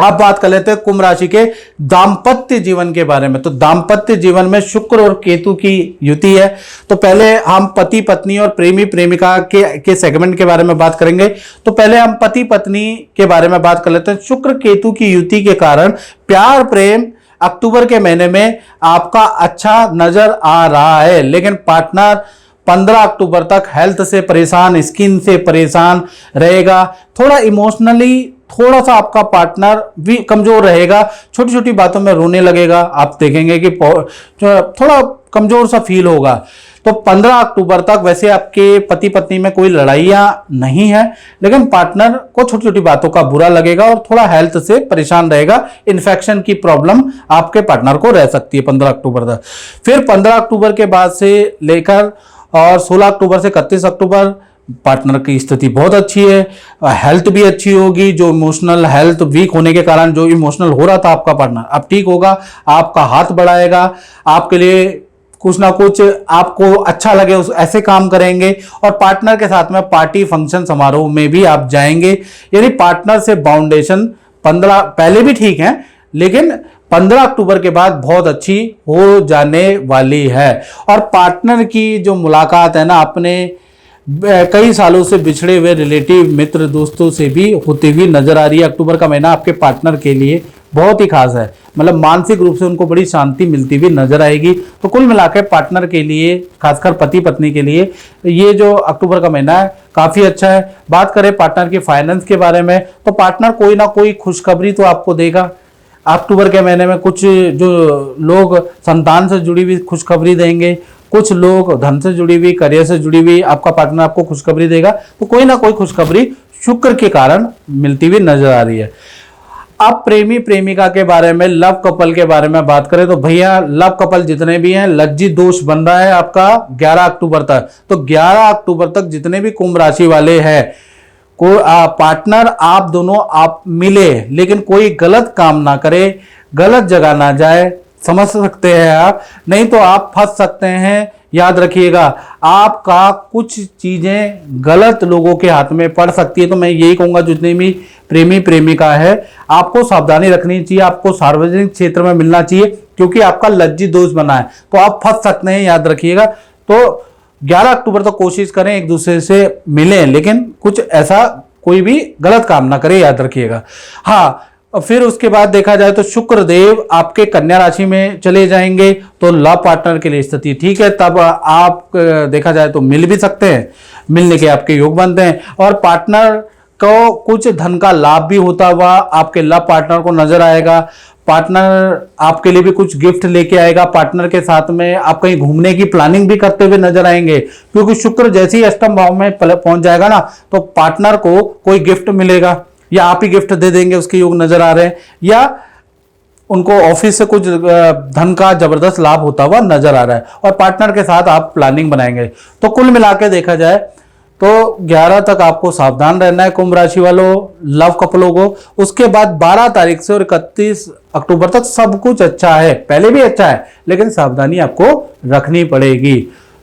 आप बात कर लेते हैं कुंभ राशि के दाम्पत्य जीवन के बारे में। तो दाम्पत्य जीवन में शुक्र और केतु की युति है। तो पहले हम पति पत्नी और प्रेमी प्रेमिका के सेगमेंट के बारे में बात करेंगे। तो पहले हम पति पत्नी के बारे में बात कर लेते हैं। शुक्र केतु की युति के कारण प्यार प्रेम अक्टूबर के महीने में आपका अच्छा नजर आ रहा है, लेकिन पार्टनर 15 अक्टूबर तक हेल्थ से परेशान, स्किन से परेशान रहेगा। थोड़ा इमोशनली थोड़ा सा आपका पार्टनर भी कमजोर रहेगा, छोटी छोटी बातों में रोने लगेगा। आप देखेंगे कि थोड़ा कमजोर सा फील होगा। तो 15 अक्टूबर तक वैसे आपके पति पत्नी में कोई लड़ाइयां नहीं है, लेकिन पार्टनर को छोटी छोटी बातों का बुरा लगेगा और थोड़ा हेल्थ से परेशान रहेगा। इन्फेक्शन की प्रॉब्लम आपके पार्टनर को रह सकती है 15 अक्टूबर तक। फिर 15 अक्टूबर के बाद से लेकर और 16 अक्टूबर से 31 अक्टूबर पार्टनर की स्थिति बहुत अच्छी है, हेल्थ भी अच्छी होगी। जो इमोशनल हेल्थ वीक होने के कारण जो इमोशनल हो रहा था आपका पार्टनर, अब ठीक होगा, आपका हाथ बढ़ाएगा, आपके लिए कुछ ना कुछ आपको अच्छा लगे उस ऐसे काम करेंगे। और पार्टनर के साथ में पार्टी फंक्शन समारोह में भी आप जाएंगे। यानी पार्टनर से बाउंडेशन 15 पहले भी ठीक है, लेकिन 15 अक्टूबर के बाद बहुत अच्छी हो जाने वाली है। और पार्टनर की जो मुलाकात है ना, अपने कई सालों से बिछड़े हुए रिलेटिव मित्र दोस्तों से भी होती हुई नजर आ रही है। अक्टूबर का महीना आपके पार्टनर के लिए बहुत ही खास है, मतलब मानसिक रूप से उनको बड़ी शांति मिलती हुई नजर आएगी। तो कुल मिलाकर पार्टनर के लिए, खासकर पति पत्नी के लिए, ये जो अक्टूबर का महीना है काफी अच्छा है। बात करें पार्टनर के फाइनेंस के बारे में, तो पार्टनर कोई ना कोई खुशखबरी तो आपको देगा। अक्टूबर के महीने में कुछ जो लोग संतान से जुड़ी हुई खुशखबरी देंगे, कुछ लोग धन से जुड़ी हुई, करियर से जुड़ी हुई आपका पार्टनर आपको खुशखबरी देगा। तो कोई ना कोई खुशखबरी शुक्र के कारण मिलती हुई नजर आ रही है। अब प्रेमी प्रेमिका के बारे में, लव कपल के बारे में बात करें तो भैया लव कपल जितने भी हैं, लज्जित दोष बन रहा है आपका 11 अक्टूबर तक। तो 11 अक्टूबर तक जितने भी कुंभ राशि वाले हैं, कोई पार्टनर आप दोनों आप मिले, लेकिन कोई गलत काम ना करे, गलत जगह ना जाए, समझ सकते हैं आप, नहीं तो आप फंस सकते हैं। याद रखिएगा, आपका कुछ चीजें गलत लोगों के हाथ में पड़ सकती है। तो मैं यही कहूंगा, जितने भी प्रेमी प्रेमिका है, आपको सावधानी रखनी चाहिए, आपको सार्वजनिक क्षेत्र में मिलना चाहिए, क्योंकि आपका लज्जित दोष बना है, तो आप फंस सकते हैं। याद रखिएगा। तो 11 अक्टूबर तक कोशिश करें एक दूसरे से मिलें, लेकिन कुछ ऐसा कोई भी गलत काम ना करें, याद रखिएगा। हाँ, फिर उसके बाद देखा जाए तो शुक्र देव आपके कन्या राशि में चले जाएंगे, तो लव पार्टनर के लिए स्थिति ठीक है। तब आप देखा जाए तो मिल भी सकते हैं, मिलने के आपके योग बनते हैं। और पार्टनर को कुछ धन का लाभ भी होता हुआ आपके लव पार्टनर को नजर आएगा। पार्टनर आपके लिए भी कुछ गिफ्ट लेके आएगा। पार्टनर के साथ में आप कहीं घूमने की प्लानिंग भी करते हुए नजर आएंगे, क्योंकि शुक्र जैसे ही अष्टम भाव में पहुंच जाएगा ना, तो पार्टनर को कोई गिफ्ट मिलेगा, या आप ही गिफ्ट दे देंगे, उसके योग नजर आ रहे हैं, या उनको ऑफिस से कुछ धन का जबरदस्त लाभ होता हुआ नजर आ रहा है। और पार्टनर के साथ आप प्लानिंग बनाएंगे। तो कुल मिलाकर देखा जाए तो 11 तक आपको सावधान रहना है कुंभ राशि वालों, लव कपलों को। उसके बाद 12 तारीख से और 31 अक्टूबर तक सब कुछ अच्छा है, पहले भी अच्छा है, लेकिन सावधानी आपको रखनी पड़ेगी।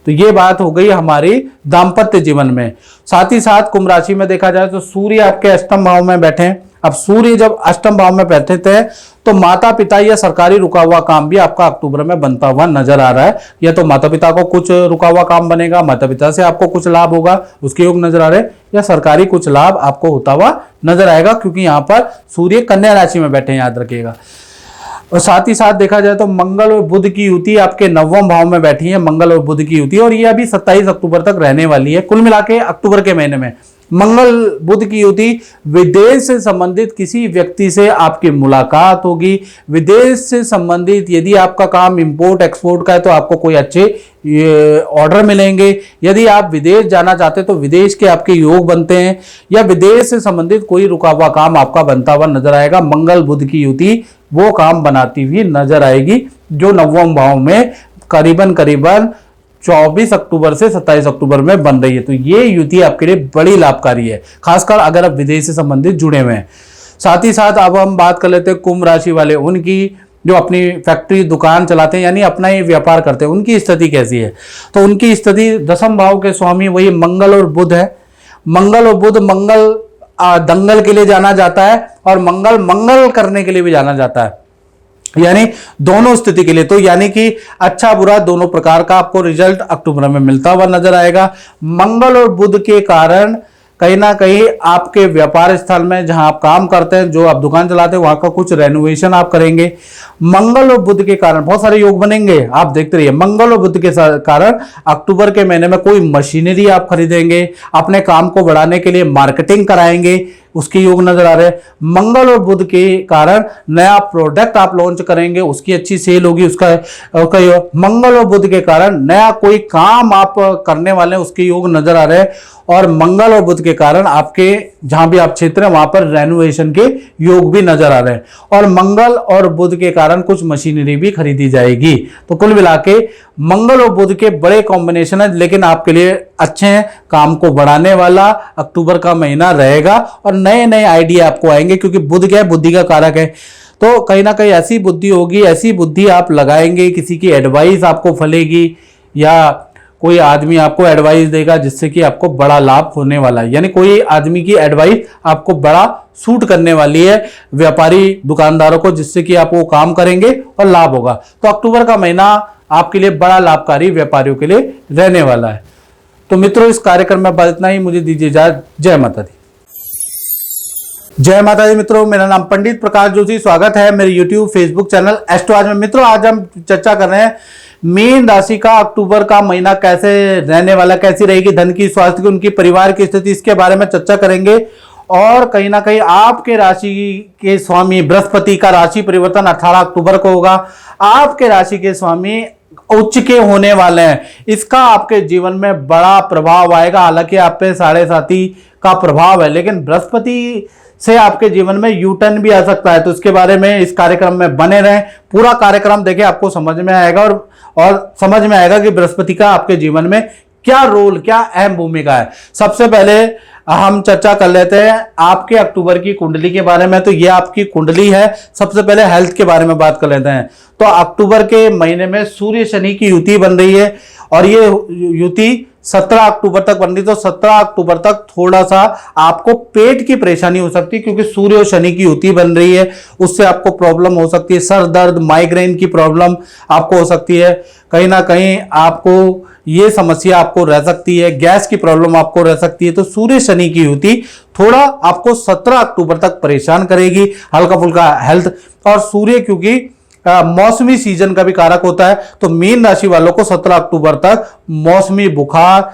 तो ये बात हो गई हमारी दाम्पत्य जीवन में। साथ ही साथ कुंभ राशि में देखा जाए तो सूर्य आपके अष्टम भाव में बैठे हैं। अब सूर्य जब अष्टम भाव में बैठे थे, तो माता पिता या सरकारी रुका हुआ काम भी आपका अक्टूबर में बनता हुआ नजर आ रहा है। या तो माता पिता को कुछ रुका हुआ काम बनेगा, माता पिता से आपको कुछ लाभ होगा, उसके योग नजर आ रहे हैं, या सरकारी कुछ लाभ आपको होता हुआ नजर आएगा, क्योंकि यहाँ पर सूर्य कन्या राशि में बैठे हैं, याद रखिएगा। और साथ ही साथ देखा जाए तो मंगल और बुध की युति आपके 9वें भाव में बैठी है। मंगल और बुध की युति, और ये अभी 27 अक्टूबर तक रहने वाली है। कुल मिला के अक्टूबर के महीने में मंगल बुध की युति, विदेश से संबंधित किसी व्यक्ति से आपकी मुलाकात होगी। विदेश से संबंधित यदि आपका काम इंपोर्ट एक्सपोर्ट का है तो आपको कोई अच्छे ऑर्डर मिलेंगे। यदि आप विदेश जाना चाहते हैं तो विदेश के आपके योग बनते हैं, या विदेश से संबंधित कोई रुका हुआ काम आपका बनता हुआ नजर आएगा। मंगल बुध की युति वो काम बनाती हुई नजर आएगी जो नवम भाव में करीबन 24 अक्टूबर से 27 अक्टूबर में बन रही है। तो ये युति आपके लिए बड़ी लाभकारी है, खासकर अगर आप विदेश से संबंधित जुड़े हुए हैं। साथ ही साथ अब हम बात कर लेते हैं कुंभ राशि वाले, उनकी जो अपनी फैक्ट्री दुकान चलाते हैं यानी अपना ही व्यापार करते हैं, उनकी स्थिति कैसी है। तो उनकी स्थिति, दसम भाव के स्वामी वही मंगल और बुध है। मंगल और बुध, मंगल दंगल के लिए जाना जाता है और मंगल मंगल करने के लिए भी जाना जाता है, यानी दोनों स्थिति के लिए। तो यानी कि अच्छा बुरा दोनों प्रकार का आपको रिजल्ट अक्टूबर में मिलता हुआ नजर आएगा। मंगल और बुध के कारण कहीं ना कहीं आपके व्यापार स्थल में जहां आप काम करते हैं, जो आप दुकान चलाते हैं, वहां का कुछ रेनोवेशन आप करेंगे। मंगल और बुध के कारण बहुत सारे योग बनेंगे, आप देखते रहिए। मंगल और बुध के कारण अक्टूबर के महीने में कोई मशीनरी आप खरीदेंगे, अपने काम को बढ़ाने के लिए मार्केटिंग कराएंगे, उसके योग नजर आ रहे हैं। मंगल और बुध के कारण नया प्रोडक्ट आप लॉन्च करेंगे, उसकी अच्छी सेल होगी, उसका योग। मंगल और बुध के कारण नया कोई काम आप करने वाले हैं, उसके योग नजर आ रहे हैं। और मंगल और बुध के कारण आपके जहां भी आप क्षेत्र है वहां पर रेनोवेशन के योग भी नजर आ रहे हैं। और मंगल और बुध के कारण कुछ मशीनरी भी खरीदी जाएगी। तो कुल मिला के मंगल और बुध के बड़े कॉम्बिनेशन है, लेकिन आपके लिए अच्छे हैं। काम को बढ़ाने वाला अक्टूबर का महीना रहेगा और नए नए आइडिया आपको आएंगे, क्योंकि बुध क्या है, बुद्धि का कारक है। तो कहीं ना कहीं ऐसी बुद्धि होगी, ऐसी बुद्धि आप लगाएंगे, किसी की एडवाइस आपको फलेगी या कोई आदमी आपको एडवाइस देगा जिससे कि आपको बड़ा लाभ होने वाला है। यानी कोई आदमी की एडवाइस आपको बड़ा सूट करने वाली है व्यापारी दुकानदारों को, जिससे कि आप वो काम करेंगे और लाभ होगा। तो अक्टूबर का महीना आपके लिए बड़ा लाभकारी व्यापारियों के लिए रहने वाला है। तो मित्रों, इस कार्यक्रम में बस इतना ही। मुझे दीजिए इजाजत। जय माता दी। जय माता दी। मित्रों, मेरा नाम पंडित प्रकाश जोशी, स्वागत है मेरे YouTube फेसबुक चैनल एस्ट्रो आज में। मित्रों, आज हम चर्चा कर रहे हैं मीन राशि का अक्टूबर का महीना कैसे रहने वाला, कैसी रहेगी, धन की, स्वास्थ्य की, उनकी परिवार की स्थिति, इसके बारे में चर्चा करेंगे। और कहीं ना कहीं आपके राशि के स्वामी बृहस्पति का राशि परिवर्तन 18 अक्टूबर को होगा। आपके राशि के स्वामी उच्च के होने वाले हैं, इसका आपके जीवन में बड़ा प्रभाव आएगा। हालांकि आप पे 7.5 का प्रभाव है, लेकिन बृहस्पति से आपके जीवन में यू टर्न भी आ सकता है। तो इसके बारे में इस कार्यक्रम में बने रहें, पूरा कार्यक्रम देखें, आपको समझ में आएगा और समझ में आएगा कि बृहस्पति का आपके जीवन में क्या रोल, क्या अहम भूमिका है। सबसे पहले हम चर्चा कर लेते हैं आपके अक्टूबर की कुंडली के बारे में। तो ये आपकी कुंडली है। सबसे पहले हेल्थ के बारे में बात कर लेते हैं। तो अक्टूबर के महीने में सूर्य शनि की युति बन रही है और ये युति 17 अक्टूबर तक बन रही। तो 17 अक्टूबर तक थोड़ा सा आपको पेट की परेशानी हो सकती है, क्योंकि सूर्य और शनि की युति बन रही है, उससे आपको प्रॉब्लम हो सकती है। सर दर्द, माइग्रेन की प्रॉब्लम आपको हो सकती है। कहीं ना कहीं आपको ये समस्या आपको रह सकती है, गैस की प्रॉब्लम आपको रह सकती है। तो सूर्य शनि की युति थोड़ा आपको 17 अक्टूबर तक परेशान करेगी, हल्का फुल्का हेल्थ। और सूर्य क्योंकि मौसमी सीजन का भी कारक होता है, तो मीन राशि वालों को 17 अक्टूबर तक मौसमी बुखार,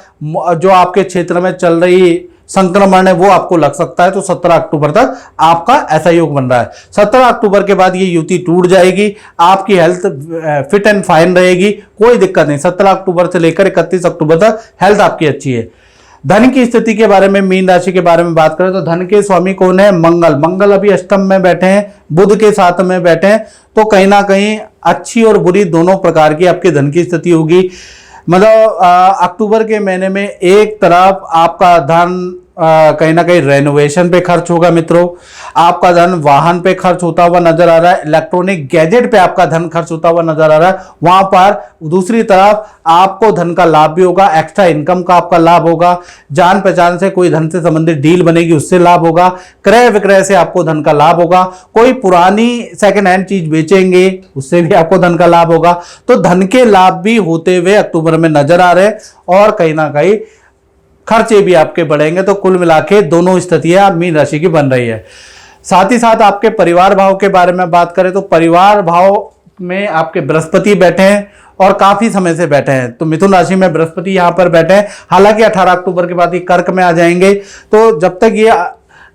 जो आपके क्षेत्र में चल रही संक्रमण है, वो आपको लग सकता है। तो 17 अक्टूबर तक आपका ऐसा योग बन रहा है। 17 अक्टूबर के बाद ये युति टूट जाएगी, आपकी हेल्थ फिट एंड फाइन रहेगी, कोई दिक्कत नहीं। 17 अक्टूबर से लेकर 31 अक्टूबर तक हेल्थ आपकी अच्छी है। धन की स्थिति के बारे में, मीन राशि के बारे में बात करें तो धन के स्वामी कौन है? मंगल। मंगल अभी अष्टम में बैठे हैं, बुध के साथ में बैठे हैं। तो कहीं ना कहीं अच्छी और बुरी दोनों प्रकार की आपकी धन की स्थिति होगी। मतलब अक्टूबर के महीने में एक तरफ आपका धन कहीं ना कहीं रेनोवेशन पे खर्च होगा मित्रों, आपका धन वाहन पे खर्च होता हुआ नजर आ रहा है, इलेक्ट्रॉनिक गैजेट पे आपका धन खर्च होता हुआ नजर आ रहा है। वहां पर दूसरी तरफ आपको धन का लाभ भी होगा, एक्स्ट्रा इनकम का आपका लाभ होगा, जान पहचान से कोई धन से संबंधित डील बनेगी, उससे लाभ होगा, क्रय विक्रय से आपको धन का लाभ होगा, कोई पुरानी सेकेंड हैंड चीज बेचेंगे उससे भी आपको धन का लाभ होगा। तो धन के लाभ भी होते हुए अक्टूबर में नजर आ रहे हैं और कहीं ना कहीं खर्चे भी आपके बढ़ेंगे। तो कुल मिला के दोनों स्थितियां मीन राशि की बन रही है। साथ ही साथ आपके परिवार भाव के बारे में बात करें तो परिवार भाव में आपके बृहस्पति बैठे हैं और काफी समय से बैठे हैं। तो मिथुन राशि में बृहस्पति यहां पर बैठे हैं, हालांकि 18 अक्टूबर के बाद ये कर्क में आ जाएंगे। तो जब तक ये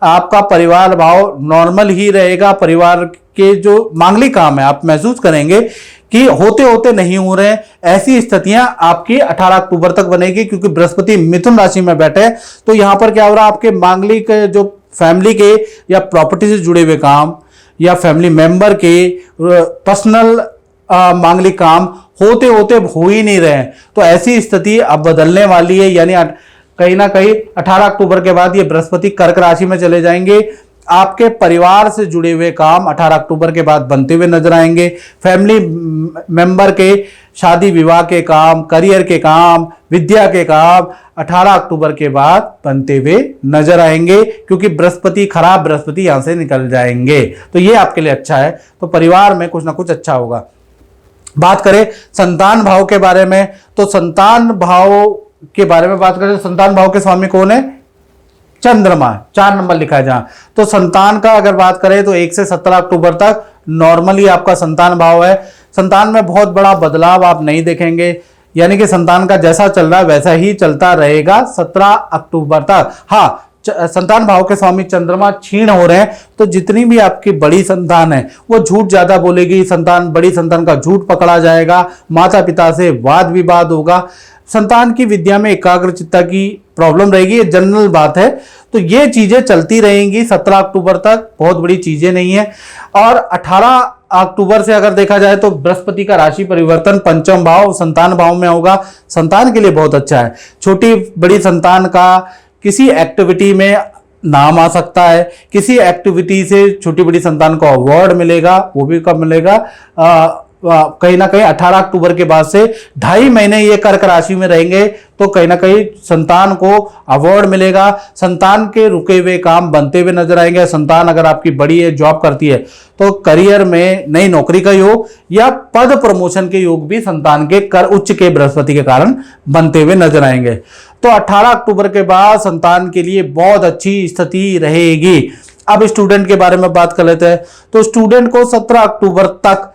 आपका परिवार भाव नॉर्मल ही रहेगा, परिवार के जो मांगलिक काम है आप महसूस करेंगे कि होते होते नहीं हो रहे हैं, ऐसी स्थितियां आपकी 18 अक्टूबर तक बनेगी, क्योंकि बृहस्पति मिथुन राशि में बैठे। तो यहां पर क्या हो रहा है, आपके मांगलिक जो फैमिली के या प्रॉपर्टी से जुड़े हुए काम या फैमिली मेंबर के पर्सनल मांगलिक काम होते होते हो ही नहीं रहे हैं। तो ऐसी स्थिति अब बदलने वाली है, यानी कहीं ना कहीं 18 अक्टूबर के बाद ये बृहस्पति कर्क राशि में चले जाएंगे। आपके परिवार से जुड़े हुए काम 18 अक्टूबर के बाद बनते हुए नजर आएंगे। फैमिली मेंबर के शादी विवाह के काम, करियर के काम, विद्या के काम 18 अक्टूबर के बाद बनते हुए नजर आएंगे, क्योंकि बृहस्पति, खराब बृहस्पति यहां से निकल जाएंगे। तो ये आपके लिए अच्छा है। तो परिवार में कुछ ना कुछ अच्छा होगा। बात करें संतान भाव के बारे में, तो संतान भाव के बारे में बात करें तो संतान भाव के स्वामी कौन है? चंद्रमा, 4 नंबर लिखा है जहां। तो संतान का अगर बात करें तो 1 से 17 अक्टूबर तक नॉर्मली आपका संतान भाव है। संतान में बहुत बड़ा बदलाव आप नहीं देखेंगे, यानी कि संतान का जैसा चल रहा है वैसा ही चलता रहेगा 17 अक्टूबर तक। हाँ, संतान भाव के स्वामी चंद्रमा क्षीण हो रहे हैं, तो जितनी भी आपकी बड़ी संतान है वो झूठ ज्यादा बोलेगी, बड़ी संतान का झूठ पकड़ा जाएगा, माता पिता से वाद विवाद होगा, संतान की विद्या में एकाग्रचित्ता की प्रॉब्लम रहेगी, ये जनरल बात है। तो ये चीजें चलती रहेंगी 17 अक्टूबर तक, बहुत बड़ी चीजें नहीं है। और 18 अक्टूबर से अगर देखा जाए तो बृहस्पति का राशि परिवर्तन पंचम भाव संतान भाव में होगा, संतान के लिए बहुत अच्छा है। छोटी बड़ी संतान का किसी एक्टिविटी में नाम आ सकता है, किसी एक्टिविटी से छोटी बड़ी संतान को अवार्ड मिलेगा, वो भी कब मिलेगा, कहीं ना कहीं 18 अक्टूबर के बाद से 2.5 महीने ये कर्क राशि में रहेंगे, तो कहीं ना कहीं संतान को अवार्ड मिलेगा, संतान के रुके हुए काम बनते हुए नजर आएंगे। संतान अगर आपकी बड़ी है, जॉब करती है, तो करियर में नई नौकरी का योग या पद प्रमोशन के योग भी संतान के कर उच्च के बृहस्पति के कारण बनते हुए नजर आएंगे। तो 18 अक्टूबर के बाद संतान के लिए बहुत अच्छी स्थिति रहेगी। अब स्टूडेंट के बारे में बात कर लेते हैं। तो स्टूडेंट को 17 अक्टूबर तक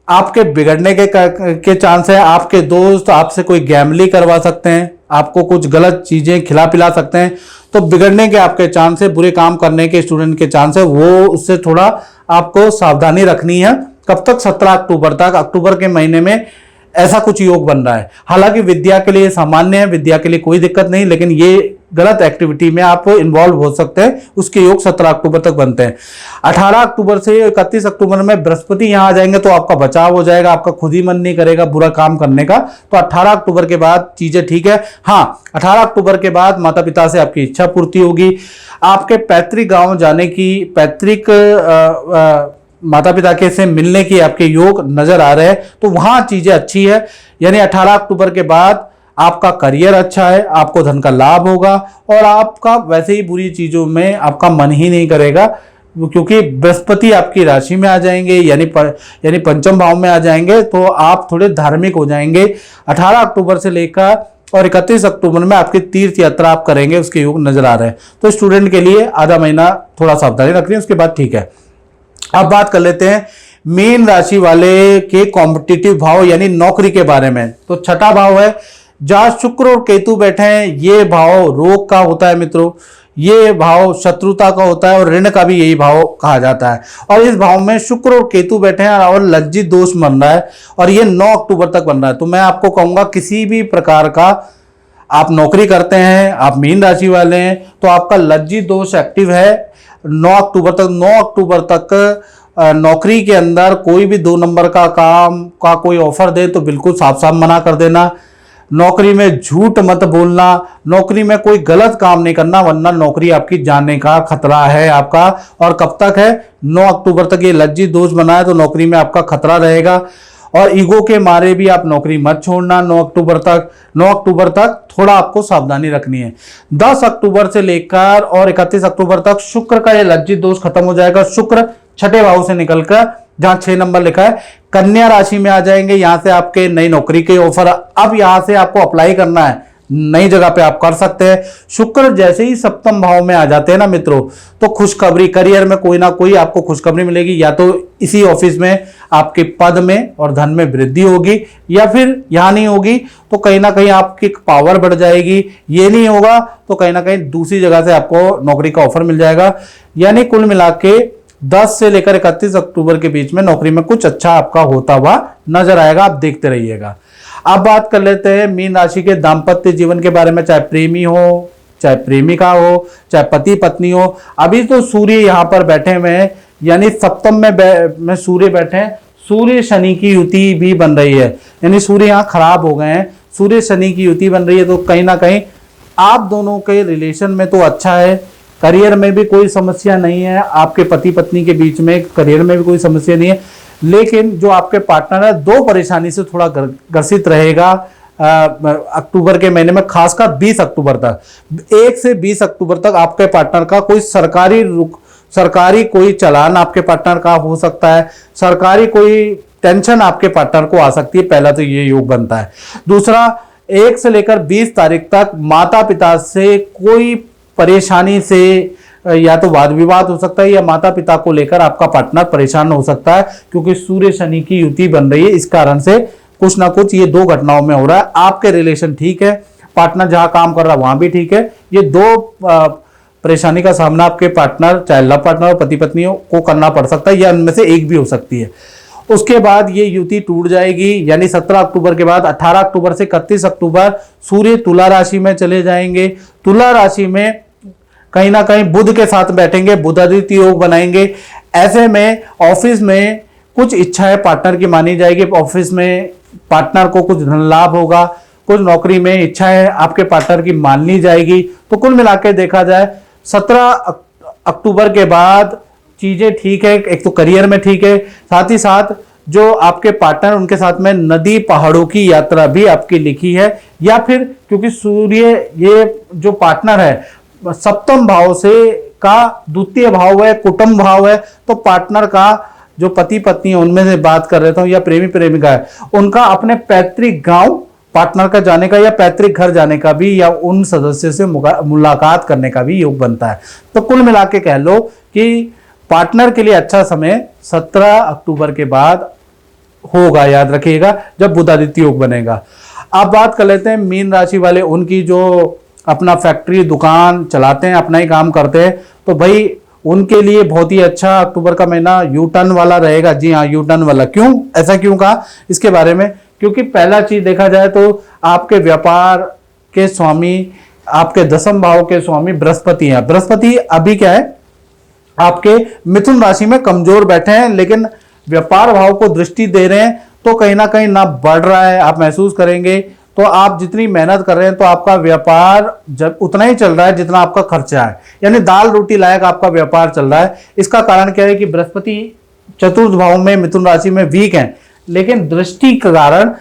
आपके बिगड़ने के चांस है। आपके दोस्त आपसे कोई गैम्बलिंग करवा सकते हैं, आपको कुछ गलत चीजें खिला पिला सकते हैं, तो बिगड़ने के आपके चांस है, बुरे काम करने के स्टूडेंट के चांस है, वो उससे थोड़ा आपको सावधानी रखनी है। कब तक? 17 अक्टूबर तक। अक्टूबर के महीने में ऐसा कुछ योग बन रहा है। हालांकि विद्या के लिए सामान्य है, विद्या के लिए कोई दिक्कत नहीं, लेकिन ये गलत एक्टिविटी में आप इन्वॉल्व हो सकते हैं, उसके योग 17 अक्टूबर तक बनते हैं। 18 अक्टूबर से 31 अक्टूबर में बृहस्पति यहां आ जाएंगे, तो आपका बचाव हो जाएगा, आपका खुद ही मन नहीं करेगा बुरा काम करने का। तो 18 अक्टूबर के बाद चीजें ठीक है। हाँ, 18 अक्टूबर के बाद माता पिता से आपकी इच्छा पूर्ति होगी। आपके पैतृक गांव जाने की, पैतृक माता पिता के से मिलने की आपके योग नजर आ रहे हैं, तो वहां चीजें अच्छी है। यानी 18 अक्टूबर के बाद आपका करियर अच्छा है, आपको धन का लाभ होगा, और आपका वैसे ही बुरी चीजों में आपका मन ही नहीं करेगा, क्योंकि बृहस्पति आपकी राशि में आ जाएंगे, यानी पंचम भाव में आ जाएंगे, तो आप थोड़े धार्मिक हो जाएंगे। 18 अक्टूबर से लेकर और 31 अक्टूबर में आपकी तीर्थ यात्रा आप करेंगे, उसके योग नजर आ रहे हैं। तो स्टूडेंट के लिए आधा महीना थोड़ा सावधानी रखनी है, उसके बाद ठीक है। अब बात कर लेते हैं मीन राशि वाले के कॉम्पिटिटिव भाव यानी नौकरी के बारे में। तो छठा भाव है जहां शुक्र और केतु बैठे हैं, ये भाव रोग का होता है मित्रों, ये भाव शत्रुता का होता है, और ऋण का भी यही भाव कहा जाता है। और इस भाव में शुक्र और केतु बैठे हैं और लज्जित दोष बन रहा है, और ये 9 अक्टूबर तक बन रहा है। तो मैं आपको कहूंगा किसी भी प्रकार का आप नौकरी करते हैं, आप मीन राशि वाले हैं, तो आपका लज्जित दोष एक्टिव है 9 अक्टूबर तक। 9 अक्टूबर तक नौकरी के अंदर कोई भी 2 नंबर का काम का कोई ऑफर दे तो बिल्कुल साफ साफ मना कर देना। नौकरी में झूठ मत बोलना, नौकरी में कोई गलत काम नहीं करना, वरना नौकरी आपकी जाने का खतरा है आपका। और कब तक है? 9 अक्टूबर तक ये लज्जित दोष बना है, तो नौकरी में आपका खतरा रहेगा। और ईगो के मारे भी आप नौकरी मत छोड़ना 9 अक्टूबर तक। 9 अक्टूबर तक थोड़ा आपको सावधानी रखनी है। 10 अक्टूबर से लेकर और 31 अक्टूबर तक शुक्र का ये लज्जित दोष खत्म हो जाएगा। शुक्र छठे भाव से निकलकर जहां 6 नंबर लिखा है कन्या राशि में आ जाएंगे। यहां से आपके नई नौकरी के ऑफर, अब यहां से आपको अप्लाई करना है नई जगह पे आप कर सकते हैं। शुक्र जैसे ही सप्तम भाव में आ जाते हैं ना मित्रों, तो खुशखबरी, करियर में कोई ना कोई आपको खुशखबरी मिलेगी। या तो इसी ऑफिस में आपके पद में और धन में वृद्धि होगी, या फिर यहां नहीं होगी तो कहीं ना कहीं आपकी पावर बढ़ जाएगी। ये नहीं होगा तो कहीं ना कहीं दूसरी जगह से आपको नौकरी का ऑफर मिल जाएगा। यानी कुल मिला के 10 से लेकर 31 अक्टूबर के बीच में नौकरी में कुछ अच्छा आपका होता हुआ नजर आएगा। आप देखते रहिएगा। अब बात कर लेते हैं मीन राशि के दाम्पत्य जीवन के बारे में। चाहे प्रेमी हो, चाहे प्रेमिका हो, चाहे पति पत्नी हो। अभी तो सूर्य यहां पर बैठे हुए हैं, यानी सप्तम में सूर्य बैठे हैं। सूर्य शनि की युति भी बन रही है, यानी सूर्य यहां खराब हो गए हैं, सूर्य शनि की युति बन रही है। तो कहीं ना कहीं आप दोनों के रिलेशन में तो अच्छा है, करियर में भी कोई समस्या नहीं है, आपके पति पत्नी के बीच में करियर में भी कोई समस्या नहीं है। लेकिन जो आपके पार्टनर है, दो परेशानी से थोड़ा ग्रसित रहेगा अक्टूबर के महीने में, खासकर 20 अक्टूबर तक। 1 से 20 अक्टूबर तक आपके पार्टनर का कोई सरकारी कोई चालान आपके पार्टनर का हो सकता है, सरकारी कोई टेंशन आपके पार्टनर को आ सकती है। पहला तो ये योग बनता है। दूसरा, 1 से लेकर 20 तारीख तक माता पिता से कोई परेशानी से या तो वाद विवाद हो सकता है, या माता पिता को लेकर आपका पार्टनर परेशान हो सकता है, क्योंकि सूर्य शनि की युति बन रही है। इस कारण से कुछ ना कुछ ये दो घटनाओं में हो रहा है। आपके रिलेशन ठीक है, पार्टनर जहां काम कर रहा है वहां भी ठीक है। ये दो परेशानी का सामना आपके पार्टनर, चाहे लव पार्टनर और पति पत्नी को करना पड़ सकता है, या उनमें से एक भी हो सकती है। उसके बाद ये युति टूट जाएगी, यानी 17 अक्टूबर के बाद 18 अक्टूबर से 31 अक्टूबर सूर्य तुला राशि में चले जाएंगे। तुला राशि में कहीं ना कहीं बुध के साथ बैठेंगे, बुधादित्य योग बनाएंगे। ऐसे में ऑफिस में कुछ इच्छाएं पार्टनर की मानी जाएगी। ऑफिस में पार्टनर को कुछ धन लाभ होगा, कुछ नौकरी में इच्छाएं आपके पार्टनर की मान ली जाएगी। तो कुल मिलाकर देखा जाए 17 अक्टूबर के बाद चीजें ठीक है। एक तो करियर में ठीक है, साथ ही साथ जो आपके पार्टनर, उनके साथ में नदी पहाड़ों की यात्रा भी आपकी लिखी है। या फिर क्योंकि सूर्य ये जो पार्टनर है सप्तम भाव से का द्वितीय भाव है, कुटुंब भाव है, तो पार्टनर का जो पति पत्नी है उनमें से बात कर रहा हूं, या प्रेमी प्रेमिका है, उनका अपने पैतृक गांव पार्टनर का जाने का, या पैतृक घर जाने का भी, या उन सदस्य से मुलाकात करने का भी योग बनता है। तो कुल मिला के कह लो कि पार्टनर के लिए अच्छा समय 17 अक्टूबर के बाद होगा, याद रखिएगा, जब बुधादित्य योग बनेगा। अब बात कर लेते हैं मीन राशि वाले, उनकी जो अपना फैक्ट्री दुकान चलाते हैं, अपना ही काम करते हैं, तो भाई उनके लिए बहुत ही अच्छा अक्टूबर का महीना यू टर्न वाला रहेगा। जी हाँ, यू टर्न वाला। क्यों, ऐसा क्यों कहा इसके बारे में? क्योंकि पहला चीज देखा जाए तो आपके व्यापार के स्वामी, आपके 10वें भाव के स्वामी बृहस्पति हैं। बृहस्पति अभी क्या है, आपके मिथुन राशि में कमजोर बैठे हैं, लेकिन व्यापार भाव को दृष्टि दे रहे हैं। तो कहीं ना कहीं ना बढ़ रहा है, आप महसूस करेंगे। तो आप जितनी मेहनत कर रहे हैं, तो आपका व्यापार जब उतना ही चल रहा है जितना आपका खर्चा है, यानी दाल रोटी लायक आपका व्यापार चल रहा है। इसका कारण क्या है कि बृहस्पति चतुर्थ भाव में मिथुन राशि में वीक हैं, लेकिन दृष्टि के कारण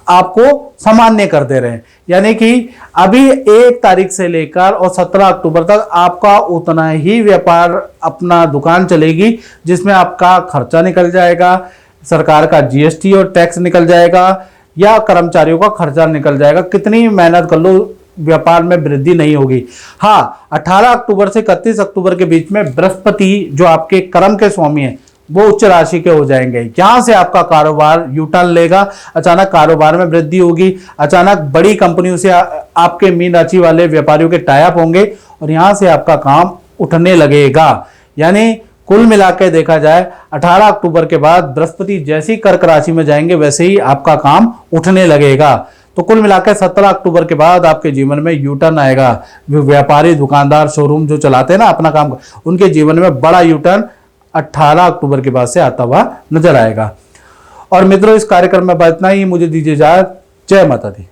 आपको सामान्य कर दे रहे हैं। यानी कि अभी 1 तारीख से लेकर और 17 अक्टूबर तक आपका उतना ही व्यापार, अपना दुकान चलेगी, जिसमें आपका खर्चा निकल जाएगा, सरकार का जीएसटी और टैक्स निकल जाएगा, या कर्मचारियों का खर्चा निकल जाएगा। कितनी मेहनत कर लो, व्यापार में वृद्धि नहीं होगी। हाँ, 18 अक्टूबर से 31 अक्टूबर के बीच में बृहस्पति जो आपके कर्म के स्वामी हैं, वो उच्च राशि के हो जाएंगे। यहां से आपका कारोबार यूटर्न लेगा, अचानक कारोबार में वृद्धि होगी, अचानक बड़ी कंपनियों से आपके मीन राशि वाले व्यापारियों के टाई अप होंगे, और यहां से आपका काम उठने लगेगा। यानी कुल मिलाकर देखा जाए 18 अक्टूबर के बाद बृहस्पति जैसी कर्क राशि में जाएंगे, वैसे ही आपका काम उठने लगेगा। तो कुल मिलाकर 17 अक्टूबर के बाद आपके जीवन में यू टर्न आएगा। व्यापारी, दुकानदार, शोरूम जो चलाते हैं ना अपना काम, उनके जीवन में बड़ा यू टर्न 18 अक्टूबर के बाद से आता हुआ नजर आएगा। और मित्रों, इस कार्यक्रम में इतना ही। मुझे दीजिए इजाजत। जय माता दी।